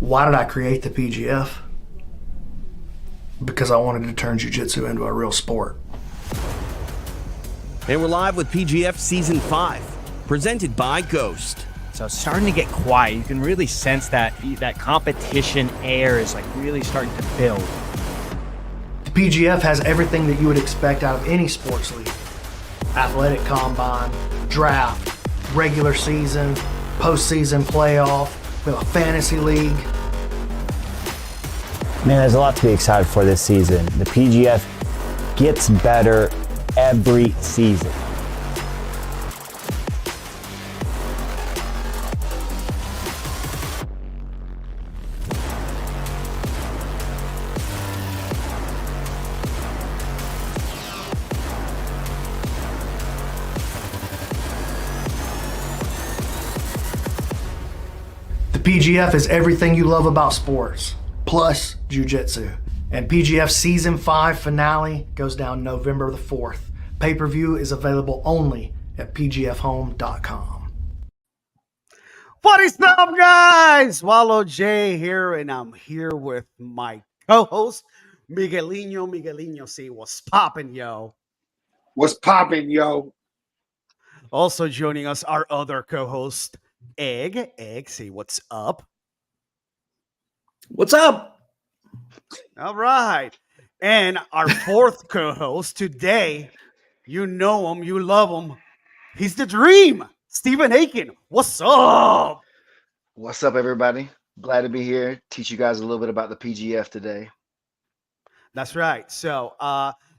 Why did I create the PGF? Because I wanted to turn jiu-jitsu into a real sport. And we're live with PGF Season 5, presented by Ghost. So it's starting to get quiet. You can really sense that competition air is like really starting to build. The PGF has everything that you would expect out of any sports league. Athletic combine, draft, regular season, postseason playoff, we have a fantasy league. Man, there's a lot to be excited for this season. The PGF gets better every season. The PGF is everything you love about sports, plus jiu-jitsu. And PGF Season 5 finale goes down November the 4th. Pay-per-view is available only at pgfhome.com. What is up, guys? Wallow J here, and I'm here with my co-host, Miguelino. Miguelino, see what's poppin', yo. What's poppin', yo? Also joining us, our other co-host, Egg. Egg, see what's up. What's up? All right. And our fourth co-host today, you know him, you love him. He's the dream, Stephen Aiken. What's up? What's up, everybody? Glad to be here. Teach you guys a little bit about the PGF today. That's right. So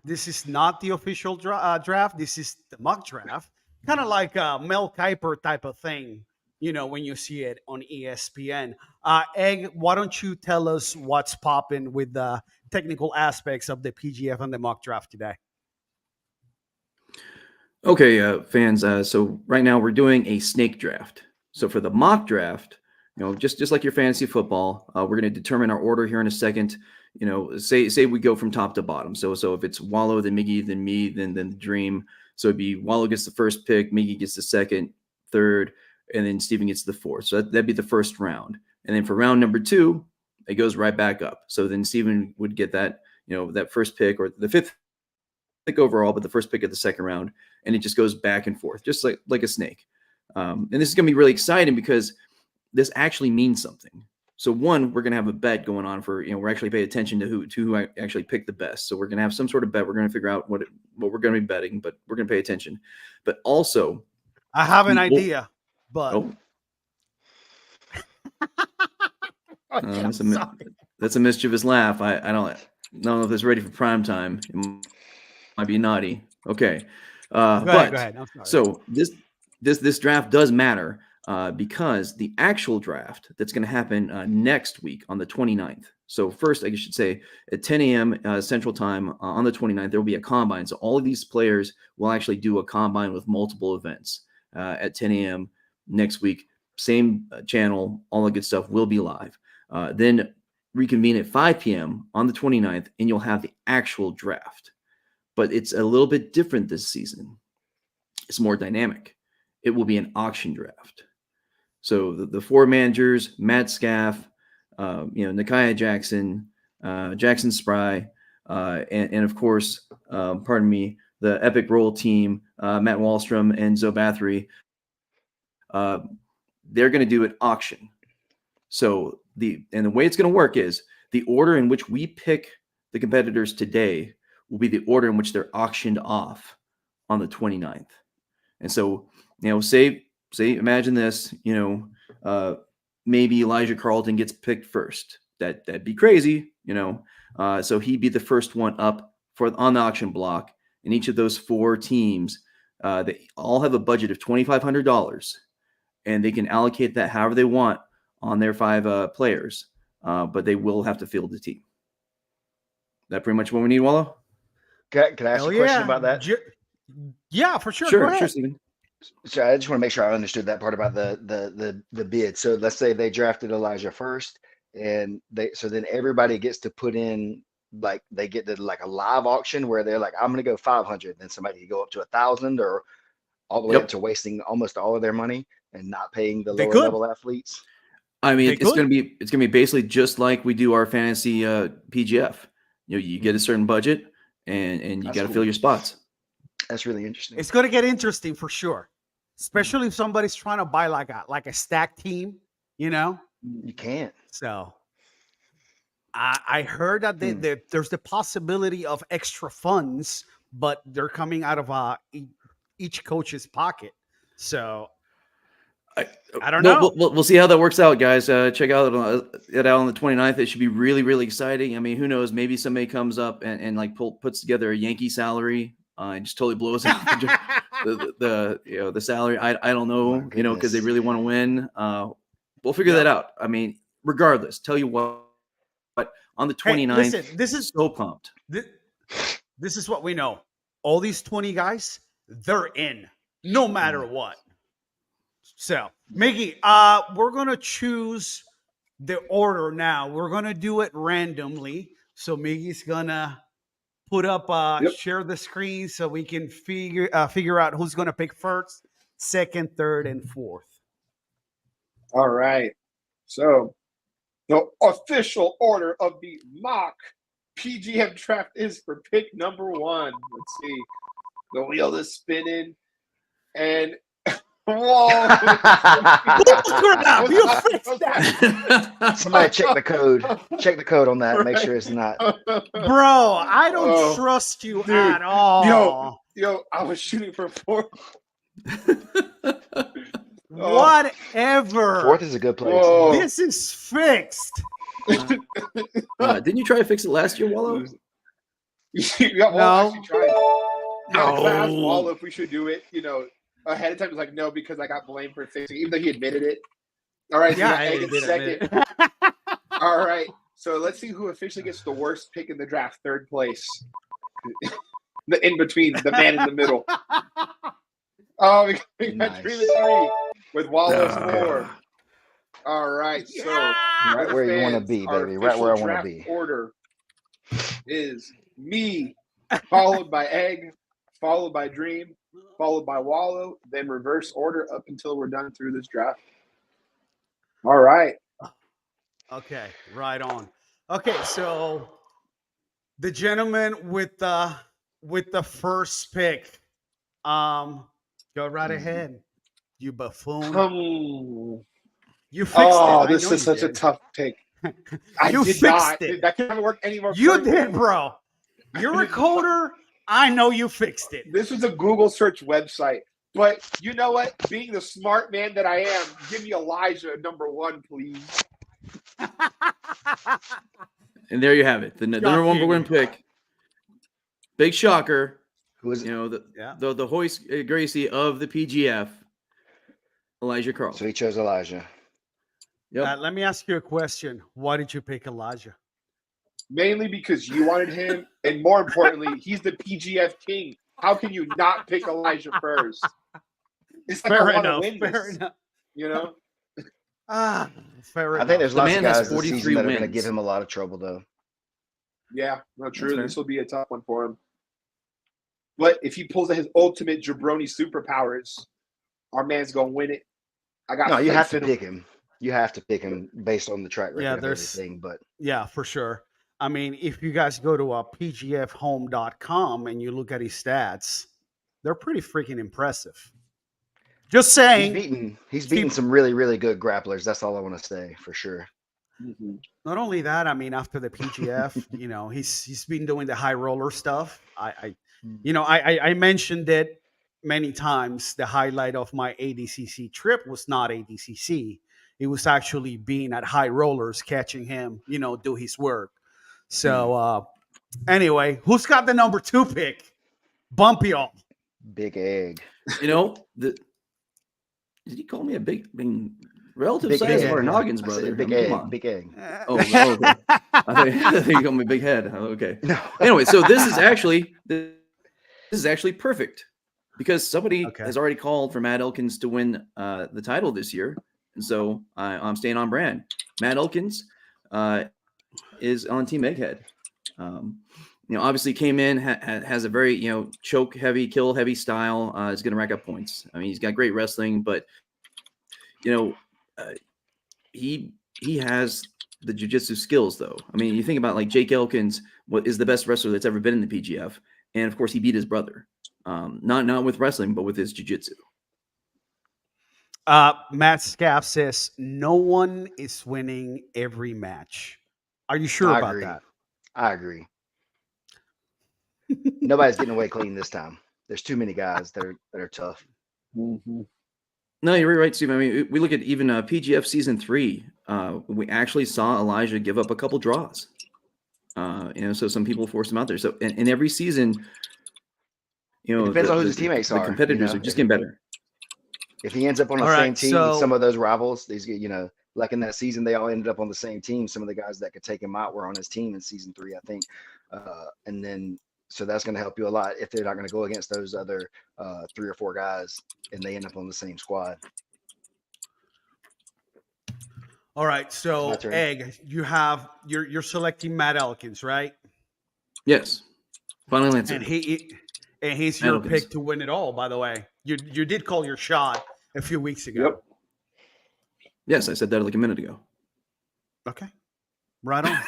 this is not the official draft. This is the mock draft. Kind of like a Mel Kiper type of thing, you know, when you see it on ESPN. Egg, why don't you tell us what's popping with the technical aspects of the PGF and the mock draft today? Okay, fans. So right now we're doing a snake draft. So for the mock draft, you know, just like your fantasy football, we're going to determine our order here in a second. You know, say we go from top to bottom. So if it's Wallow, then Miggy, then me, then the Dream. So it'd be Wallow gets the first pick, Miggy gets the second, third, and then Steven gets the fourth. So that'd be the first round. And then for round number 2, it goes right back up. So then Steven would get that, you know, that first pick or the 5th pick overall, but the first pick of the second round. And it just goes back and forth, just like a snake. And this is going to be really exciting because this actually means something. So one, we're going to have a bet going on for, you know, we're actually paying attention to who actually picked the best. So we're going to have some sort of bet. We're going to figure out what we're going to be betting, but we're going to pay attention. But also, I have an idea, but that's a mischievous laugh. I don't know if it's ready for prime time. It might be naughty. Okay. Go ahead. I'm sorry. So this draft does matter because the actual draft that's going to happen next week on the 29th. So first, I should say at 10 a.m. Central Time on the 29th, there will be a combine. So all of these players will actually do a combine with multiple events at 10 a.m. next week. Same channel, all the good stuff will be live. Then reconvene at 5 p.m. on the 29th, and you'll have the actual draft. But it's a little bit different this season. It's more dynamic. It will be an auction draft. So the 4 managers, Matt Scaff, Nakia Jackson, Jackson Spry, and of course, the Epic Roll team, Matt Wallstrom and Zoe Bathory, they're going to do an auction. So the way it's going to work is the order in which we pick the competitors today will be the order in which they're auctioned off on the 29th. And so, you know, say imagine this, you know, maybe Elijah Carlton gets picked first. That'd be crazy, you know. So he'd be the first one up on the auction block. And each of those 4 teams, they all have a budget of $2,500, and they can allocate that however they want on their 5 players. But they will have to field the team. That pretty much what we need, Wallow? Can I ask a question about that? Yeah, for sure. Sure, Steven. So I just want to make sure I understood that part about the bid. So let's say they drafted Elijah first, and then everybody gets to put in, like, they get to like a live auction where they're like, I'm going to go 500, then somebody can go up to 1,000, or all the way up to wasting almost all of their money and not paying the lower level athletes. I mean, They it's could. gonna be basically just like we do our fantasy PGF. You know, you get a certain budget, and you That's got to cool. fill your spots. That's really interesting. It's going to get interesting for sure, especially if somebody's trying to buy like a stack team, you know. You can't. So I heard that there's the possibility of extra funds, but they're coming out of each coach's pocket. So I don't know. We'll see how that works out, guys. Check out it out on the 29th. It should be really, really exciting. I mean, who knows? Maybe somebody comes up and like puts together a Yankee salary and just totally blows out the salary. I don't know, because they really want to win. We'll figure that out. I mean, regardless, tell you what, on the 29th, listen, this is so pumped. This is what we know. All these 20 guys, they're in no matter what. So, Miggy, we're going to choose the order now. We're going to do it randomly. So, Miggy's going to put up, share the screen so we can figure out who's going to pick first, second, third, and fourth. All right. So, the official order of the mock PGF draft is for pick number 1. Let's see. The wheel is spinning. And whoa! You fixed that. Somebody check the code. Check the code on that. Make sure it's not. Bro, I don't trust you at all. Yo, I was shooting for 4. Whatever. 4th is a good place. Whoa. This is fixed. Didn't you try to fix it last year, Wallow? Yeah, well, No. actually tried. No. I asked Wallow if we should do it, ahead of time. He was like, no, because I got blamed for fixing it, even though he admitted it. All right, so Yeah, we got I Egg in did second. All right, so let's see who officially gets the worst pick in the draft, 3rd place. The in between, the man in the middle. Oh, we got Nice. 3-3 with Wallow's 4. All right, so Right where you want to be, our baby. Right where I official want to draft be. Order is me, followed by Egg, followed by Dream, followed by Wallow, then reverse order up until we're done through this draft. All right. Okay, right on. Okay, so the gentleman with the first pick, go right ahead, you buffoon. You fixed it. I This know is you such a did. tough pick. I You did fixed not. it. That can't work anymore. You did, bro. You're a coder. I know you fixed it. This was a Google search website. But you know what? Being the smart man that I am, give me Elijah at number 1, please. And there you have it. The number 1 pick. Big shocker. Who is it? The Hoist Gracie of the PGF, Elijah Carl. So he chose Elijah. Yep. Let me ask you a question. Why did you pick Elijah? Mainly because you wanted him, and more importantly, he's the PGF king. How can you not pick Elijah first? It's like Fair I want to enough. win Fair this, enough. you know? Fair I enough. think there's lots man of has guys this 43 season that are going to wins. give him a lot of trouble, though. Yeah, no, true. fair. This will be a tough one for him. But if he pulls out his ultimate jabroni superpowers, our man's going to win it. I got No, you faith have to in him. pick him. You have to pick him based on the track record Yeah, of there's- everything. But Yeah, for sure. I mean, if you guys go to pgfhome.com and you look at his stats, they're pretty freaking impressive. Just saying. he's beaten some really, really good grapplers. That's all I want to say for sure. Mhm. Not only that, I mean, after the PGF, he's been doing the high roller stuff. I mentioned it many times. The highlight of my ADCC trip was not ADCC. It was actually being at high rollers, catching him, do his work. So anyway, who's got the number 2 pick? Bump y'all. Big Egg. Did he call me a big? I mean, relative Big size egg. of our noggins, I brother. said Big I mean, come Egg. on. Big Egg. Oh, okay. I thought you called me big head. Oh, okay. No. Anyway, so this is actually perfect because somebody has already called for Matt Elkins to win the title this year, and so I'm staying on brand. Matt Elkins is on Team Egghead. Obviously came in, has a very, choke heavy, kill heavy style. Is going to rack up points. I mean, he's got great wrestling, but he he has the jiu-jitsu skills, though. I mean, you think about like Jake Elkins, what is the best wrestler that's ever been in the PGF, and of course he beat his brother. Not with wrestling, but with his jiu-jitsu. Matt Scaff says no one is winning every match. Are you sure I about agree. that? I agree. Nobody's getting away clean this time. There's too many guys that are tough. Mm-hmm. No, you're right, Steve. I mean, we look at even PGF season 3. We actually saw Elijah give up a couple draws. So some people forced him out there. So in every season, It depends on who his teammates the are. competitors are just getting better. If he ends up on the All same right, team with some so of those rivals, these like in that season, they all ended up on the same team. Some of the guys that could take him out were on his team in season 3, I think. And then so that's going to help you a lot if they're not going to go against those other 3 or 4 guys and they end up on the same squad. all right, My so turn. Egg, you're selecting Matt Elkins, right? Yes. Final answer. And he's Matt your Elkins. pick to win it all, by the way. You did call your shot a few weeks ago. Yep. Yes, I said that like a minute ago. Okay. Right on.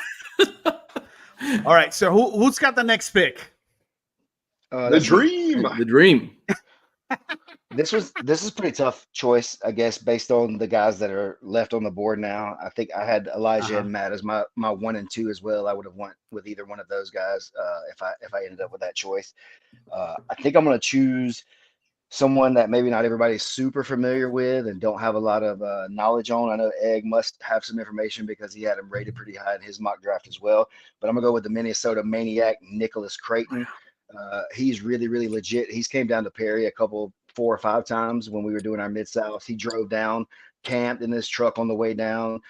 All right, so who's got the next pick? The dream. The dream. This is pretty tough choice, I guess, based on the guys that are left on the board now. I think I had Elijah and Matt as my 1 and 2 as well. I would have went with either one of those guys if I ended up with that choice. I think I'm going to choose someone that maybe not everybody's super familiar with and don't have a lot of knowledge on. I know Egg must have some information because he had him rated pretty high in his mock draft as well. But I'm going to go with the Minnesota Maniac, Nicholas Creighton. He's really, really legit. He's came down to Perry 4 or 5 times when we were doing our Mid-South. He drove down, camped in his truck on the way down,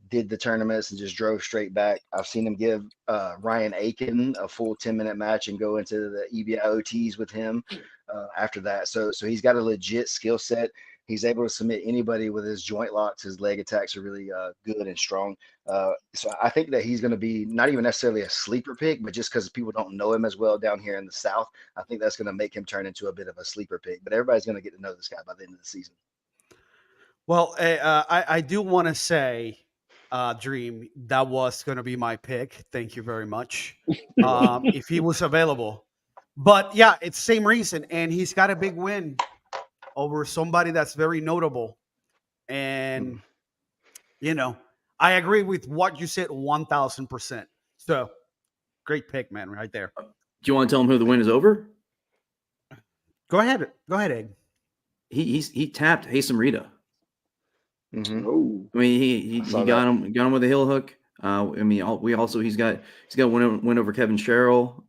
did the tournaments and just drove straight back. I've seen him give Ryan Aiken a full 10-minute match and go into the EBI OTs with him after that. So he's got a legit skill set. He's able to submit anybody with his joint locks. His leg attacks are really good and strong. So I think that he's going to be not even necessarily a sleeper pick, but just because people don't know him as well down here in the South, I think that's going to make him turn into a bit of a sleeper pick. But everybody's going to get to know this guy by the end of the season. Well, I do want to say, Dream, that was going to be my pick. Thank you very much. If he was available. But yeah, it's same reason. And he's got a big win over somebody that's very notable. And, I agree with what you said 1,000%. So great pick, man, right there. Do you want to tell him who the win is over? Go ahead. Go ahead, Egg. He tapped Hasem Rita. Mm-hmm. Oh, I mean, he got him with a heel hook. He's got win over Kevin Sherrill.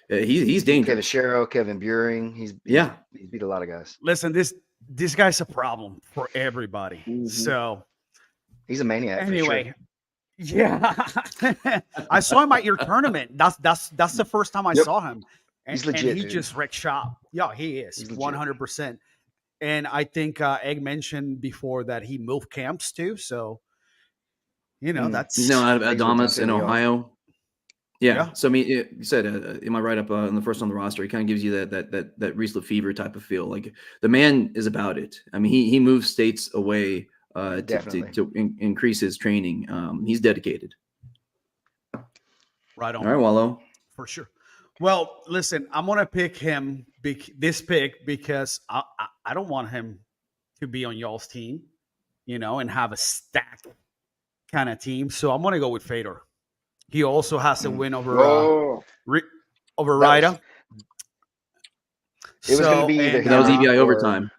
He's dangerous. Kevin Sherrill, Kevin Buring. He's beat a lot of guys. Listen, this guy's a problem for everybody. Mhm. So He's a maniac. anyway, yeah, I saw him at your tournament. That's the first time I Yep. saw him. And, He's legit, and he dude. just wrecked shop. Yeah, he is He's legit. 100%. And I think Egg mentioned before that he moved camps too. So that's He's now out of Thanks for Adamas jumping in me on. Ohio. Yeah. Yeah. So I mean, you said in my write up on the first on the roster, it kind of gives you that Reese Lefevre type of feel. Like the man is about it. I mean, he moves states away to increase his training. He's dedicated. right on. All right, Wallow. For sure. Well, listen, I'm gonna pick him. This pick because I don't want him to be on y'all's team, and have a stack kind of team. So I'm gonna go with Fedor. He also has a win over over Rida. It was going to be either That was him EBI or- overtime.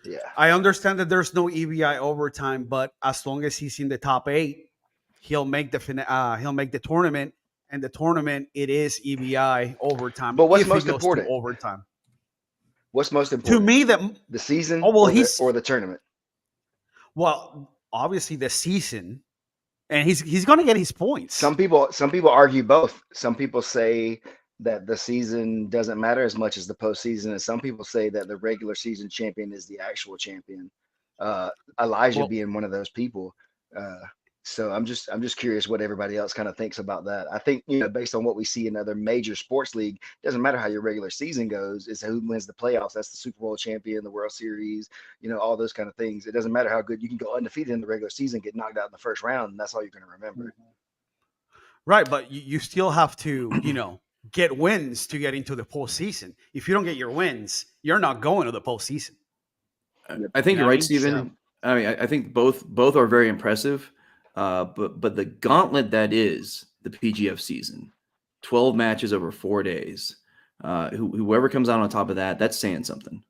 Yeah. I understand that there's no EBI overtime, but as long as he's in the top 8, he'll make the tournament. And the tournament, it is EBI overtime. But what's if he most goes to important? overtime. What's most important? To me, the season Oh, well, or the tournament? Well, obviously the season, and he's going to get his points. Some people argue both. Some people say that the season doesn't matter as much as the postseason, and some people say that the regular season champion is the actual champion. Elijah being one of those people. So I'm just curious what everybody else kind of thinks about that. I think, based on what we see in other major sports league, it doesn't matter how your regular season goes, it's who wins the playoffs. That's the Super Bowl champion, the World Series, all those kind of things. It doesn't matter how good you can go undefeated in the regular season, get knocked out in the first round, and that's all you're going to remember. Right, but you still have to, get wins to get into the postseason. If you don't get your wins, you're not going to the postseason. I think You know you're what I right, mean? Steven. I mean, I think both are very impressive. But the gauntlet that is the PGF season, 12 matches over 4 days. Whoever comes out on top of that, that's saying something.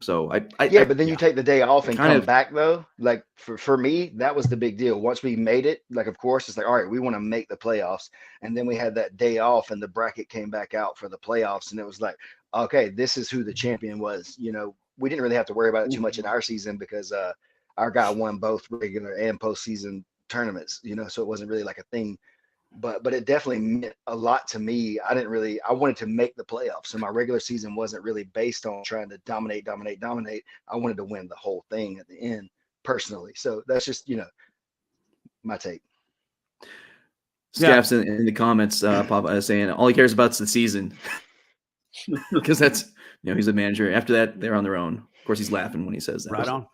So but then you take the day off and kind come of- back though. Like for me, that was the big deal. Once we made it, like of course it's like, all right, we want to make the playoffs. And then we had that day off and the bracket came back out for the playoffs. And it was like, okay, this is who the champion was. We didn't really have to worry about it too much in our season because our guy won both regular and postseason tournaments, so it wasn't really like a thing. But it definitely meant a lot to me. I wanted to make the playoffs. So my regular season wasn't really based on trying to dominate. I wanted to win the whole thing at the end personally. So that's just, my take. Scaps in the comments, Papa saying all he cares about is the season. Because that's, he's a manager. After that, they're on their own. Of course, he's laughing when he says that. Right on.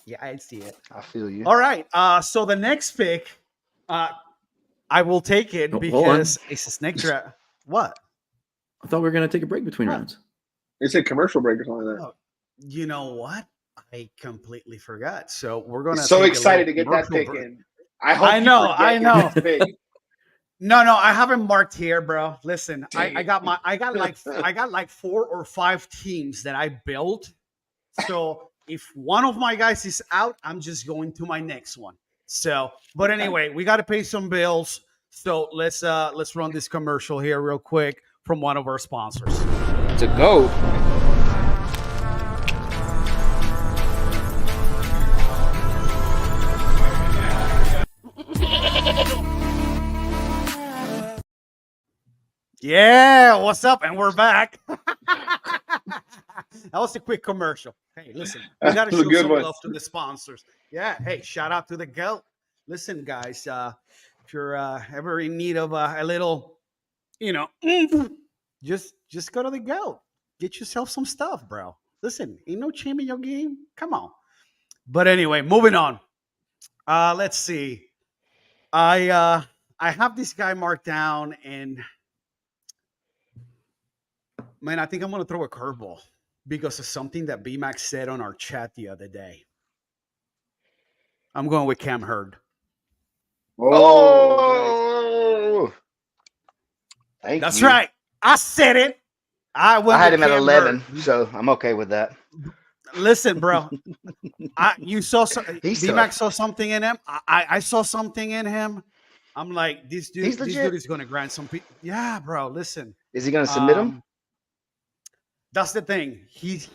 Yeah, I see it. I feel you. All right. So the next pick, I will take it because it's a snake draft. What? I thought we were going to take a break between rounds. It's a commercial break or something like that. Oh, you know what? I completely forgot. So we're going to So excited to get that pick in. I know. No, I haven't marked here, bro. Listen, I got like 4 or 5 teams that I built. So if one of my guys is out, I'm just going to my next one. So, but anyway, we got to pay some bills. So let's run this commercial here real quick from one of our sponsors. To go. Yeah, what's up? And we're back. That was a quick commercial. Hey, listen, we got to show some love to the sponsors. Yeah, hey, shout out to the GOAT. Listen, guys, if you're ever in need of a little, just go to the GOAT. Get yourself some stuff, bro. Listen, ain't no shame in your game. Come on. But anyway, moving on. Let's see. I have this guy marked down, and man, I think I'm going to throw a curveball because of something that B-Max said on our chat the other day. I'm going with Cam Hurd. Oh, That's right. I said it. I had him at 11, so I'm okay with that. Listen, bro. B-Max saw something in him. I saw something in him. I'm like, this dude is going to grind some people. Yeah, bro. Listen. Is he going to submit him? That's the thing. His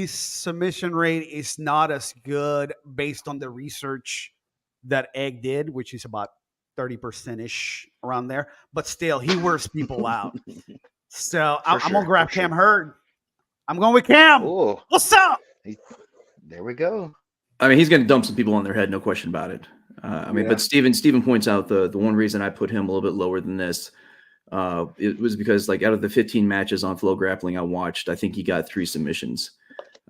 submission rate is not as good based on the research that Egg did, which is about 30%-ish around there. But still, he wears people out. So I'm going to grab Cam Hurd. I'm going with Cam. Ooh. What's up? There we go. I mean, he's going to dump some people on their head, no question about it. But Steven points out the one reason I put him a little bit lower than this. It was because, like, out of the 15 matches on Flow Grappling I watched, I think he got 3 submissions.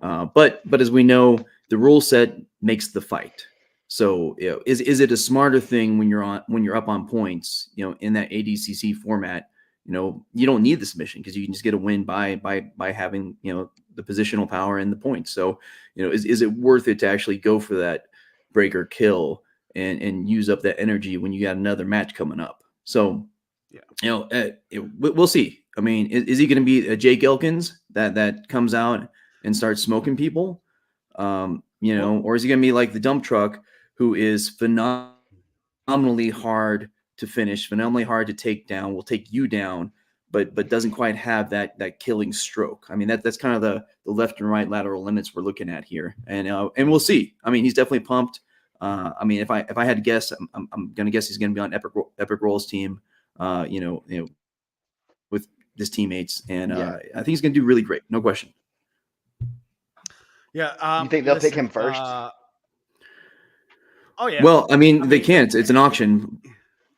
But as we know, the rule set makes the fight. So, is it a smarter thing when you're up on points? In that ADCC format, you don't need the submission because you can just get a win by having the positional power and the points. So, is it worth it to actually go for that break or kill and use up that energy when you got another match coming up? So. Yeah. We'll see. I mean, is he going to be a Jake Elkins that comes out and starts smoking people? Or is he going to be like the dump truck who is phenomenally hard to finish, phenomenally hard to take down, will take you down, but doesn't quite have that killing stroke. I mean, that's kind of the left and right lateral limits we're looking at here, and we'll see. I mean, he's definitely pumped. I mean, if I had to guess, I'm going to guess he's going to be on Epic Roll's team. With his teammates, and I think he's going to do really great, no question. Yeah, you think they'll pick him first? Oh yeah. Well, I mean, I they mean, can't. It's an auction.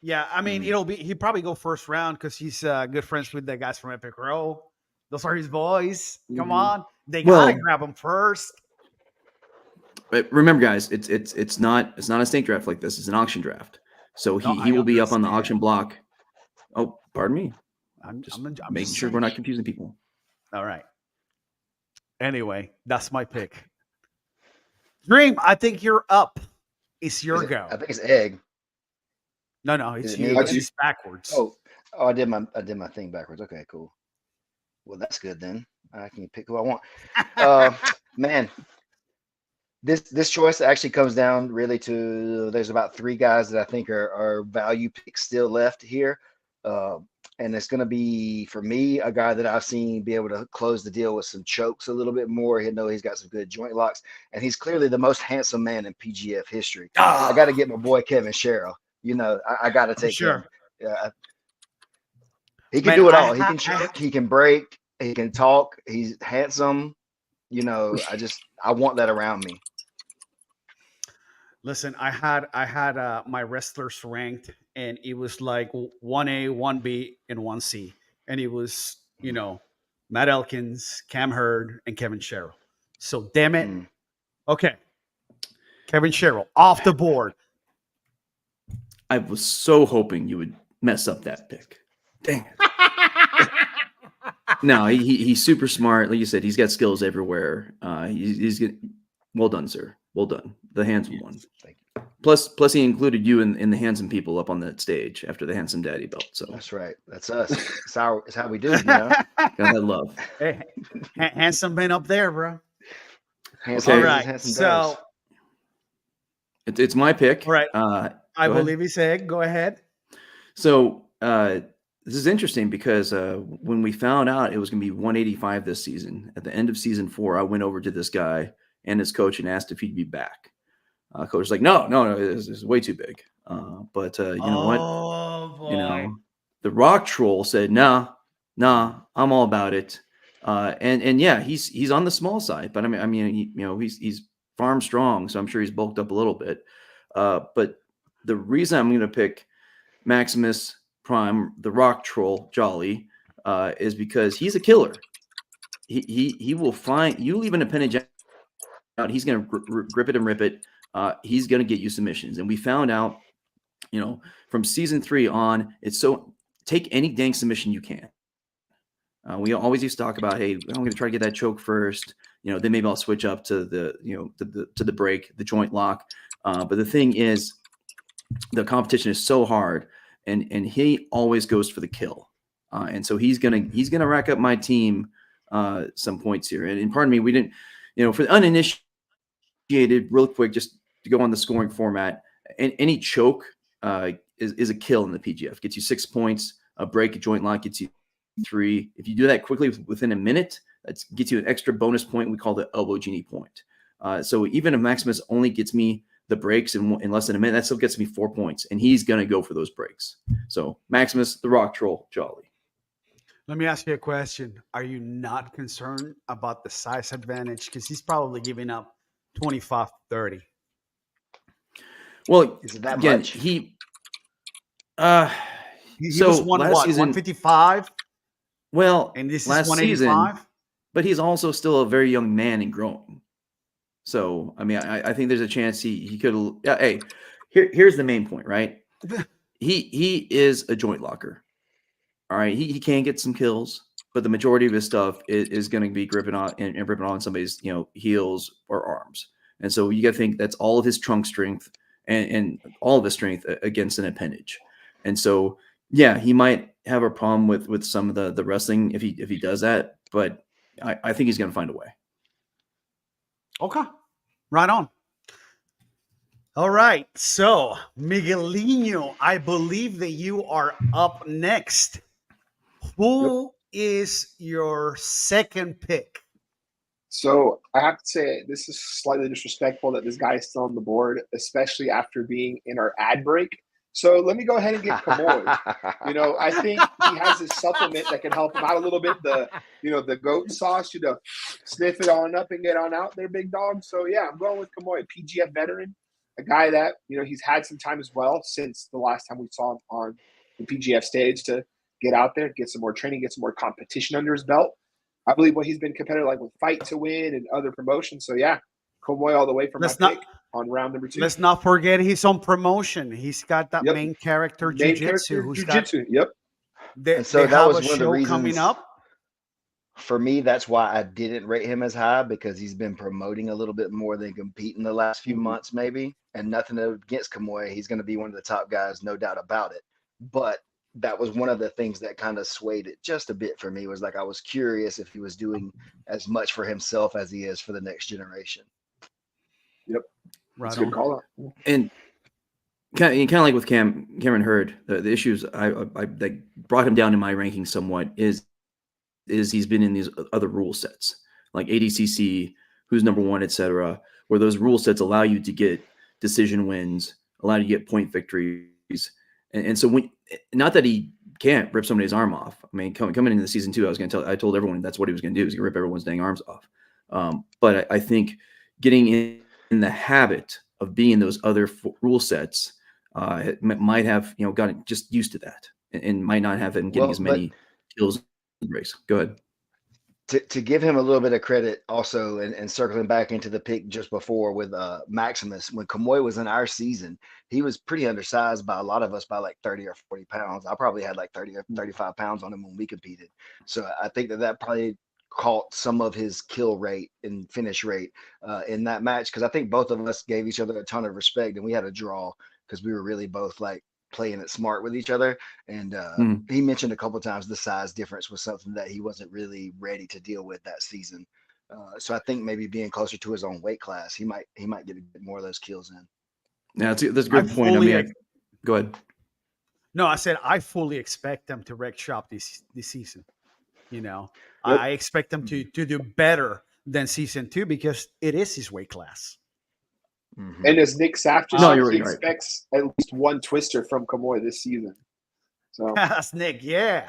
yeah. I mean, he'd probably go first round because he's good friends with the guys from Epic Row. Those are his boys. Come on, they gotta Well, grab him first. but remember, guys, it's not a snake draft like this. It's an auction draft. So No, he I will be up on the understand. auction block. Oh, pardon me. I'm Making just sure we're not saying. confusing people. All right. Anyway, that's my pick. Dream, I think you're up. It's your go. I think it's egg. No, Is it's it you. me That's again? It's backwards. Oh, I did my thing backwards. Okay, cool. Well, that's good then. I can pick who I want. Man, this choice actually comes down really to there's about 3 guys that I think are value picks still left here. And it's going to be, for me, a guy that I've seen be able to close the deal with some chokes a little bit more. He'll know he's got some good joint locks, and he's clearly the most handsome man in PGF history. I got to get my boy Kevin Sherrill. I got to For take him. sure. Yeah, he can Man, do it all. He can choke, he can break, he can talk. He's handsome. I want that around me. Listen, I had my wrestlers ranked, and it was like 1A, 1B, and 1C, and it was Matt Elkins, Cam Hurd, and Kevin Sherrill. So damn it. Mm. Okay, Kevin Sherrill off the board. I was so hoping you would mess up that pick. Dang it. No, he's super smart. Like you said, he's got skills everywhere. He's good. Well done, sir. Well done. The handsome one. Thank you. Plus, he included you in the handsome people up on that stage after the handsome daddy belt. So That's right. That's us. It's how we do. got that love. Hey, handsome man up there, bro. Handsome All Okay. as right, handsome so It's my pick. all right, Go I ahead. believe he said, "Go ahead." So this is interesting because when we found out it was going to be 185 this season, at the end of season 4, I went over to this guy and his coach and asked if he'd be back. Coach was like, no, this is way too big. But you know what? Oh boy. You know, the rock troll said, nah, I'm all about it. And yeah, he's on the small side, but I mean, he's farm strong, so I'm sure he's bulked up a little bit. But the reason I'm going to pick Maximus Prime, the rock troll, Jolly, is because he's a killer. He will find you leave an appendage out. He's going to grip it and rip it. He's going to get you submissions. And we found out, from season 3 on, it's so take any dang submission you can. We always used to talk about, hey, I'm going to try to get that choke first. Then maybe I'll switch up to the break, the joint lock. But the thing is, the competition is so hard, and he always goes for the kill. And so he's gonna rack up my team some points here. And pardon me, we didn't, for the uninitiated, real quick, just to go on the scoring format. And any choke is a kill in the PGF. Gets you 6 points. A break, a joint lock gets you 3. If you do that quickly within a minute, that gets you an extra bonus point. We call the elbow genie point. So even if Maximus only gets me the breaks in less than a minute, that still gets me 4 points, and he's going to go for those breaks. So Maximus, the rock troll, Jolly. Let me ask you a question. Are you not concerned about the size advantage? Because he's probably giving up 25, 30. Well, Is it that again, much? He so was last season, 155, well, and this is last 185. season, but he's also still a very young man and growing. So, I mean, I think there's a chance he could. Hey, here's the main point, right? He is a joint locker. All right, he can get some kills, but the majority of his stuff is going to be gripping on and ripping on somebody's heels or arms. And so you got to think that's all of his trunk strength and all of his strength against an appendage. And so, yeah, he might have a problem with some of the wrestling if he does that, but I think he's going to find a way. Okay, right on. All right, so Miguelino, I believe that you are up next. Who is your second pick? So I have to say this is slightly disrespectful that this guy is still on the board, especially after being in our ad break. So let me go ahead and get Kamoy. I think he has this supplement that can help him out a little bit. The goat sauce, sniff it on up and get on out there, big dog. So yeah, I'm going with Kamoy, PGF veteran. a guy that, he's had some time as well since the last time we saw him on the PGF stage to get out there, get some more training, get some more competition under his belt. I believe he's been competitive, like with Fight to Win and other promotions. So yeah, Komoy all the way for my pick on round number 2. Let's not forget he's on promotion. He's got that Yep. main character Main jiu-jitsu. character jiu-jitsu. Yep. And so They that have was a one of the show reasons coming up. For me, that's why I didn't rate him as high, because he's been promoting a little bit more than competing the last few months, maybe. And nothing against Kamoy. He's going to be one of the top guys, no doubt about it. But that was one of the things that kind of swayed it just a bit for me, was like I was curious if he was doing as much for himself as he is for the next generation. Yep. Right. That's a good call out. And kind of like with Cameron Hurd, the issues I that brought him down in my ranking somewhat is he's been in these other rule sets like ADCC, who's number 1, etc., where those rule sets allow you to get decision wins, allow you to get point victories, and so when, not that he can't rip somebody's arm off. I mean, coming into the season 2, I told everyone that's what he was going to do. He was going to rip everyone's dang arms off. But I think getting in the habit of being in those other rule sets might have gotten just used to that and might not have been getting as many kills. Race. Go ahead. To give him a little bit of credit also, and circling back into the pick just before with Maximus, when Kamoy was in our season, he was pretty undersized by a lot of us by like 30 or 40 pounds. I probably had like 30 or 35 pounds on him when we competed. So I think that probably caught some of his kill rate and finish rate in that match, because I think both of us gave each other a ton of respect, and we had a draw because we were really both like playing it smart with each other. And he mentioned a couple of times the size difference was something that he wasn't really ready to deal with that season. So I think maybe being closer to his own weight class, he might get a bit more of those kills in. Yeah, that's a good point. Go ahead. No, I said I fully expect them to wreck shop this season. Yep. I expect them to do better than season 2 because it is his weight class. Mm-hmm. And as Nick Saff just said, he expects at least one twister from Kamoy this season. So that's Nick. Yeah.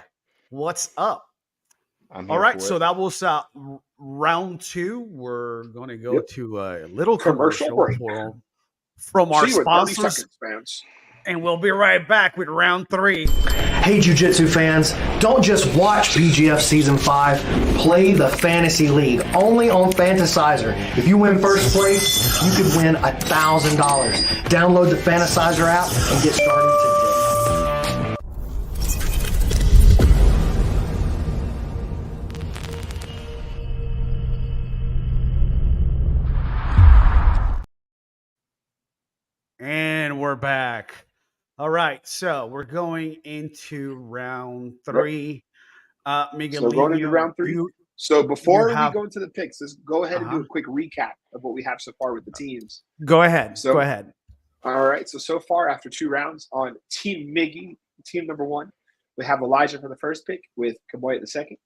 What's up? All right. So that was round 2. We're going to go to a little commercial break from our sponsors. And we'll be right back with round 3. Hey, Jiu-Jitsu fans, don't just watch PGF Season 5, play the Fantasy League, only on Fantasizer. If you win first place, you could win $1,000. Download the Fantasizer app and get started today. And we're back. All right, so we're going into round 3. Miguel, so going into round 3. So before we go into the picks, let's go ahead and do a quick recap of what we have so far with the teams. Go ahead. Go ahead. All right. So far, after 2 rounds on Team Miggy, team number 1, we have Elijah for the first pick with Kamoy at the second.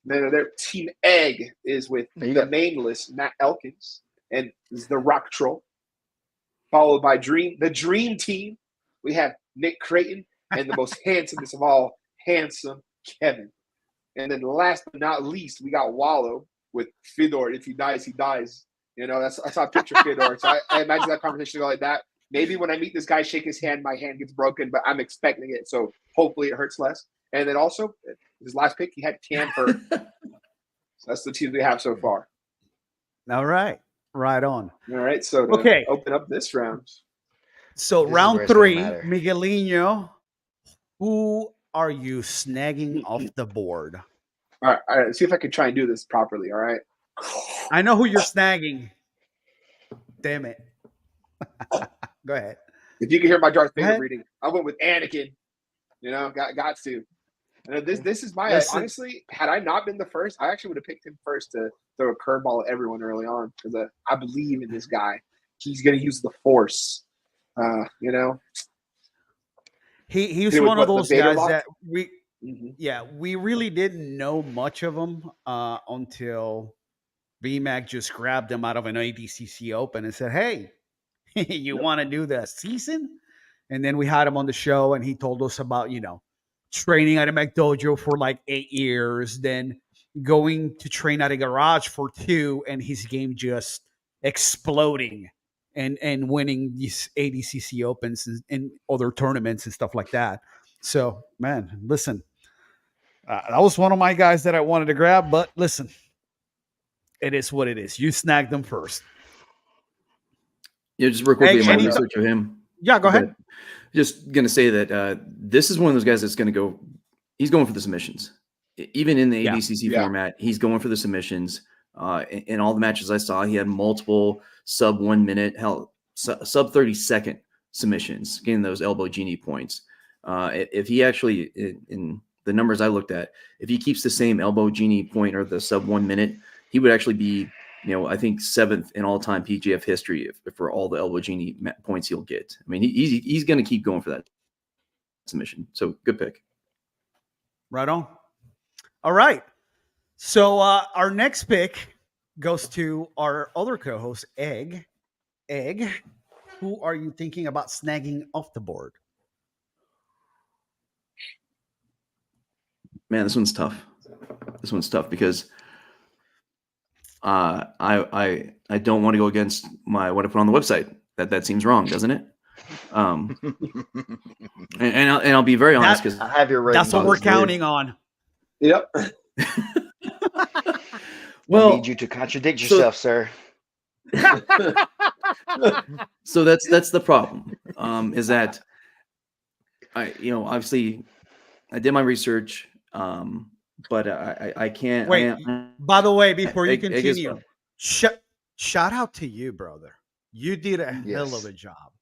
Then their Team Egg is with the nameless Matt Elkins and the Rock Troll, followed by the Dream Team. We have Nick Creighton and the most handsomest of all, handsome Kevin. And then last but not least, we got Wallow with Fedor. If he dies, he dies. That's how I picture Fedor. So I imagine that conversation go like that. Maybe when I meet this guy, shake his hand, my hand gets broken, but I'm expecting it. So hopefully it hurts less. And then also, his last pick, he had Cam Hurt. So that's the teams we have so far. All right. Right on. All right. So to open up this round. So round 3, Miguelino, who are you snagging off the board? All right. Let's see if I can try and do this properly. All right. I know who you're snagging. Damn it. Go ahead. If you can hear my Darth Vader reading, I went with Anakin. Got to. And this is my honestly. Had I not been the first, I actually would have picked him first to throw a curveball at everyone early on because I believe in this guy. He's going to use the Force. He's one of those guys that we really didn't know much of him until BMAC just grabbed him out of an ADCC Open and said, "Hey, you want to do the season?" And then we had him on the show, and he told us about training at a McDojo for like 8 years, then going to train at a garage for 2, and his game just exploding and winning these ADCC Opens and other tournaments and stuff like that. So, man, listen, that was one of my guys that I wanted to grab, but listen, it is what it is. You snagged them first. Yeah, just real quickly, my Any- research of him. Yeah, go ahead. Just going to say that this is one of those guys that's going to go. He's going for the submissions, even in the Yeah. ADCC Yeah. format. He's going for the submissions. In all the matches I saw, he had multiple sub 1 minute, sub 30-second submissions, getting those elbow genie points. If he actually, in the numbers I looked at, if he keeps the same elbow genie point or the sub 1 minute, he would actually be, I think 7th in all-time PGF history for all the elbow genie points he'll get. I mean, he's going to keep going for that submission. So good pick. Right on. All right. So our next pick goes to our other co-host, Egg. Egg, who are you thinking about snagging off the board? Man, this one's tough. This one's tough because I don't want to go against what I put on the website. That seems wrong, doesn't it? And I'll be very honest because I have your rating. That's what we're counting on. Yep. I need you to contradict yourself, sir. So that's the problem. Is that obviously I did my research, but I can't. Wait, by the way, before you Egg is continue, fun. shout out to you, brother. You did a hell Yes. of a job.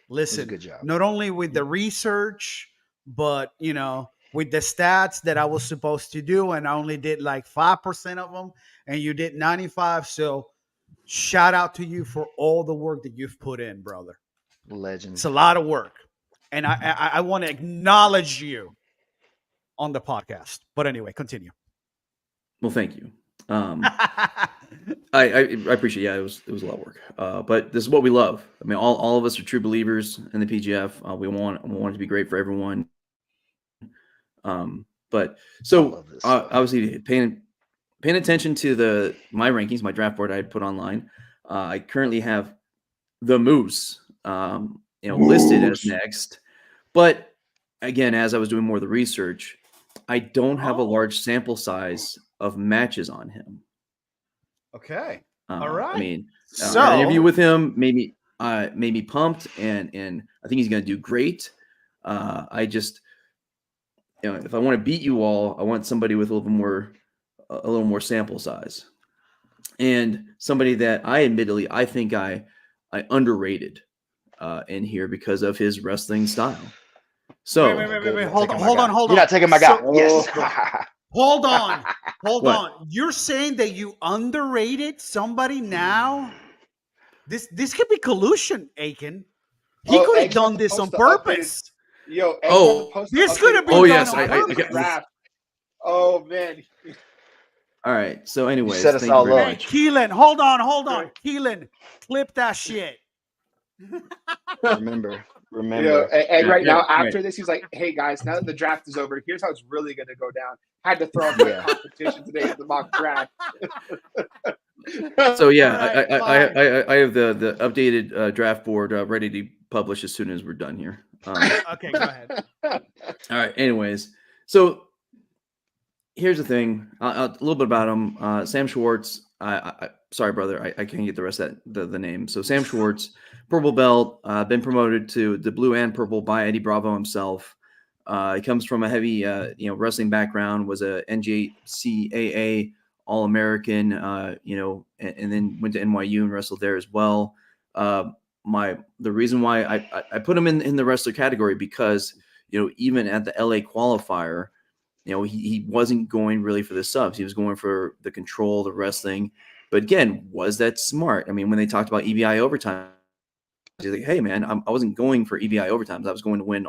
Listen, good job. not only with the research, but with the stats that I was supposed to do, and I only did like 5% of them, and you did 95. So shout out to you for all the work that you've put in, brother. Legend. It's a lot of work, and I want to acknowledge you on the podcast. But anyway, continue. Well, thank you. I appreciate. Yeah, it was a lot of work. But this is what we love. I mean, all of us are true believers in the PGF. We want it to be great for everyone. But so obviously paying attention to my rankings, my draft board I had put online. I currently have the Moose, listed as next. But again, as I was doing more of the research, I don't have a large sample size of matches on him. Okay. All right. I mean, So our interview with him made me pumped, and I think he's going to do great. I just, if I want to beat you all, I want somebody with a little more sample size, and somebody that I think I underrated in here because of his wrestling style. So wait. Hold on. You're not taking my guy. Yes. Hold on. Hold What? on. You're saying that you underrated somebody now? This could be collusion, Aiken. He Oh, could have Egg's done not this on supposed to update purpose. it. Yo, Egg's Oh. not supposed to This update could have it been Oh, done yes, on I purpose. get- draft. Oh man. all right. So anyways, set us thank you all very up. Hey, much. Keelan, hold on. Keelan, clip that shit. Remember. And Yeah, right now, yeah, after right. this, he's like, "Hey guys, now that the draft is over, here's how it's really going to go down." Had to throw up my competition today at the mock draft. So yeah, All right, I have the updated draft board ready to publish as soon as we're done here. Okay, go ahead. All right. Anyways, so here's the thing. A little bit about him. Sam Schwartz. Sorry, brother. I can't get the rest of the name. So Sam Schwartz, purple belt, been promoted to the blue and purple by Eddie Bravo himself. He comes from a heavy, wrestling background. Was a NJCAA All-American. And then went to NYU and wrestled there as well. The reason why I put him in the wrestler category because even at the LA qualifier, he wasn't going really for the subs. He was going for the control, the wrestling. But again, was that smart? I mean, when they talked about EBI overtime, he's like, "Hey, man, I wasn't going for EBI overtimes. I was going to win,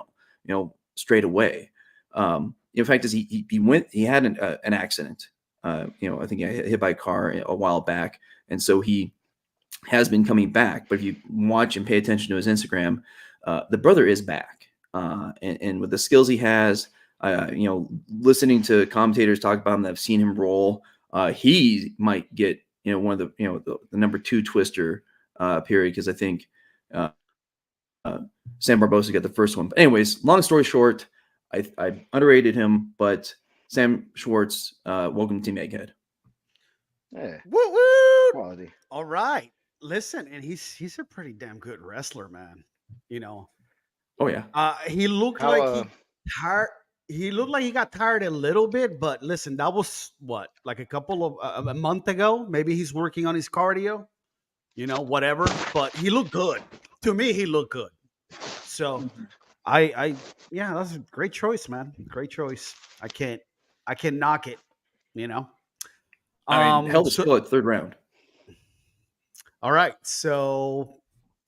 straight away." In fact, is he had an accident. I think he got hit by a car a while back, and so he has been coming back. But if you watch and pay attention to his Instagram, the brother is back, and with the skills he has. Listening to commentators talk about him that have seen him roll, he might get one of the number 2 twister period, because I think Sam Barbosa got the first one. But anyways, long story short, I underrated him, but Sam Schwartz, welcome to Team Egghead. Yeah, Woo woo! quality. All right. Listen, and he's a pretty damn good wrestler, man. You know, Oh yeah, he looked How, like tired. He looked like he got tired a little bit, but listen, that was what, like a couple of a month ago. Maybe he's working on his cardio, whatever. But he looked good. To me, he looked good. So, yeah, that's a great choice, man. Great choice. I can't knock it. I mean, held the So, skill at third round. all right. So,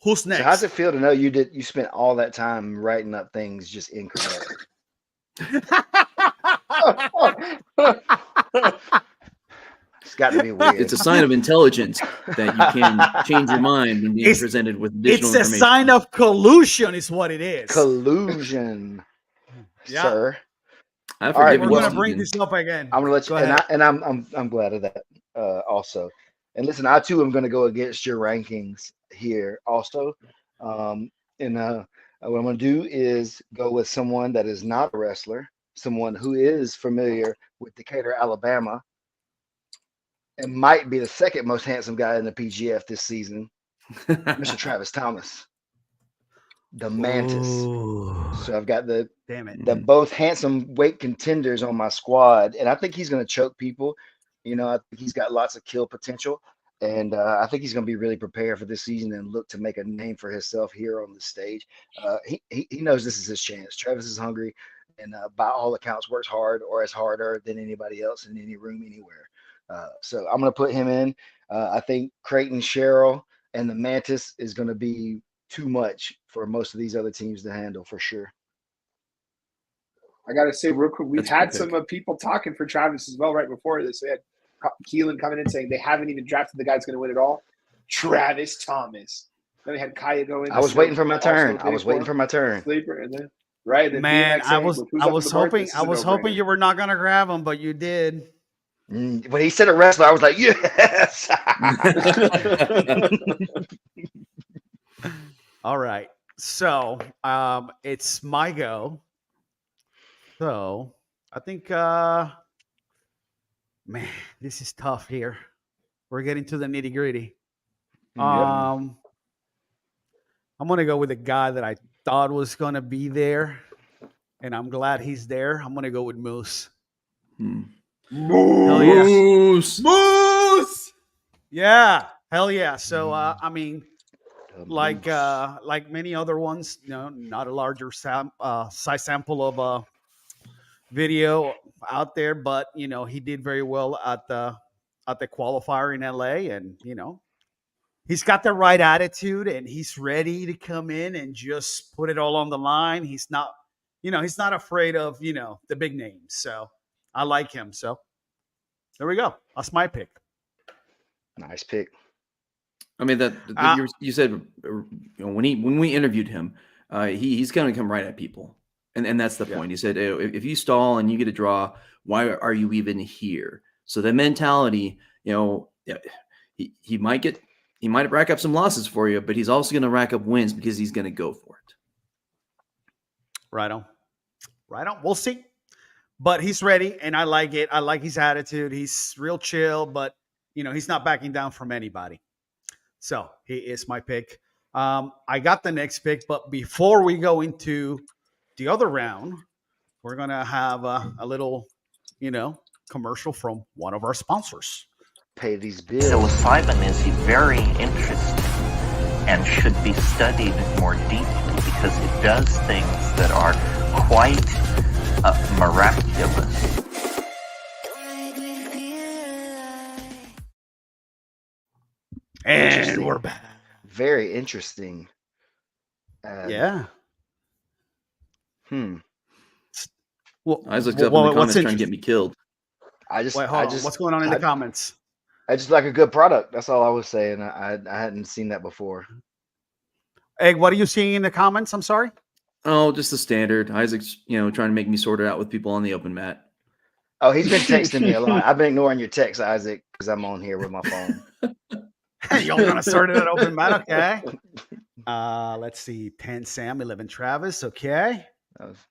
who's next? So how's it feel to know you spent all that time writing up things just incorrect? It's got to be weird. It's a sign of intelligence that you can change your mind when being presented with additional It's a information. sign of collusion, is what it is. Collusion, Yeah. sir. I've All right, We're forgiven you, gonna bring Steven. this up again. I'm gonna let you, Go ahead. I'm glad of that also. And listen, I too am gonna go against your rankings here also. And what I'm gonna do is go with someone that is not a wrestler, someone who is familiar with Decatur, Alabama, and might be the second most handsome guy in the PGF this season, Mr. Travis Thomas, the Mantis. So I've got the Damn it. both handsome weight contenders on my squad, and I think he's going to choke people. I think he's got lots of kill potential, and I think he's going to be really prepared for this season and look to make a name for himself here on the stage. He knows this is his chance. Travis is hungry, and by all accounts works hard, or as harder than anybody else in any room anywhere. So I'm going to put him in. I think Creighton, Sherrill, and the Mantis is going to be too much for most of these other teams to handle for sure. I got to say real quick, we've That's a had good some people talking for Travis as well right before this. We had Keelan coming in saying they haven't even drafted the guy that's going to win it all, Travis Thomas. Then we had Kaya go in. I was waiting for my turn. Sleeper, and then right. Then Man, BMX I saying, was "Look, who's up was the board? hoping This is a no-brainer." you were not gonna grab him, but you did. When he said a wrestler, I was like, yes. All right. So it's my go. So I think man, this is tough here. We're getting to the nitty-gritty. I'm gonna go with a guy that I thought was gonna be there, and I'm glad he's there. I'm gonna go with Moose. Hell yeah. Moose! Yeah, hell yeah. So I mean, like many other ones, not a larger size sample of video out there, but he did very well at the qualifier in LA, and he's got the right attitude, and he's ready to come in and just put it all on the line. He's not afraid of the big names. So I like him. So there we go. That's my pick. Nice pick. I mean you said when we interviewed him, he's going to come right at people, and that's the point. He said if you stall and you get a draw, why are you even here? So the mentality, he might rack up some losses for you, but he's also going to rack up wins because he's going to go for it. Right on. We'll see. But he's ready, and I like it. I like his attitude. He's real chill, but he's not backing down from anybody. So he is my pick. I got the next pick, but before we go into the other round, we're gonna have a little, commercial from one of our sponsors. Pay these bills. Psilocybin is very interesting and should be studied more deeply because it does things that are quite miraculous. And we're back. Very interesting. Yeah. Well, Isaac's up in the comments trying to get me killed. Wait, hold on. What's going on in the comments? I just like a good product. That's all I was saying. I hadn't seen that before. Egg, what are you seeing in the comments? I'm sorry. Oh, just the standard. Isaac's, trying to make me sort it out with people on the open mat. Oh, he's been texting me a lot. I've been ignoring your texts, Isaac, because I'm on here with my phone. Y'all gonna start it at open mat, okay? Let's see, 10 Sam, 11 Travis, okay. That was-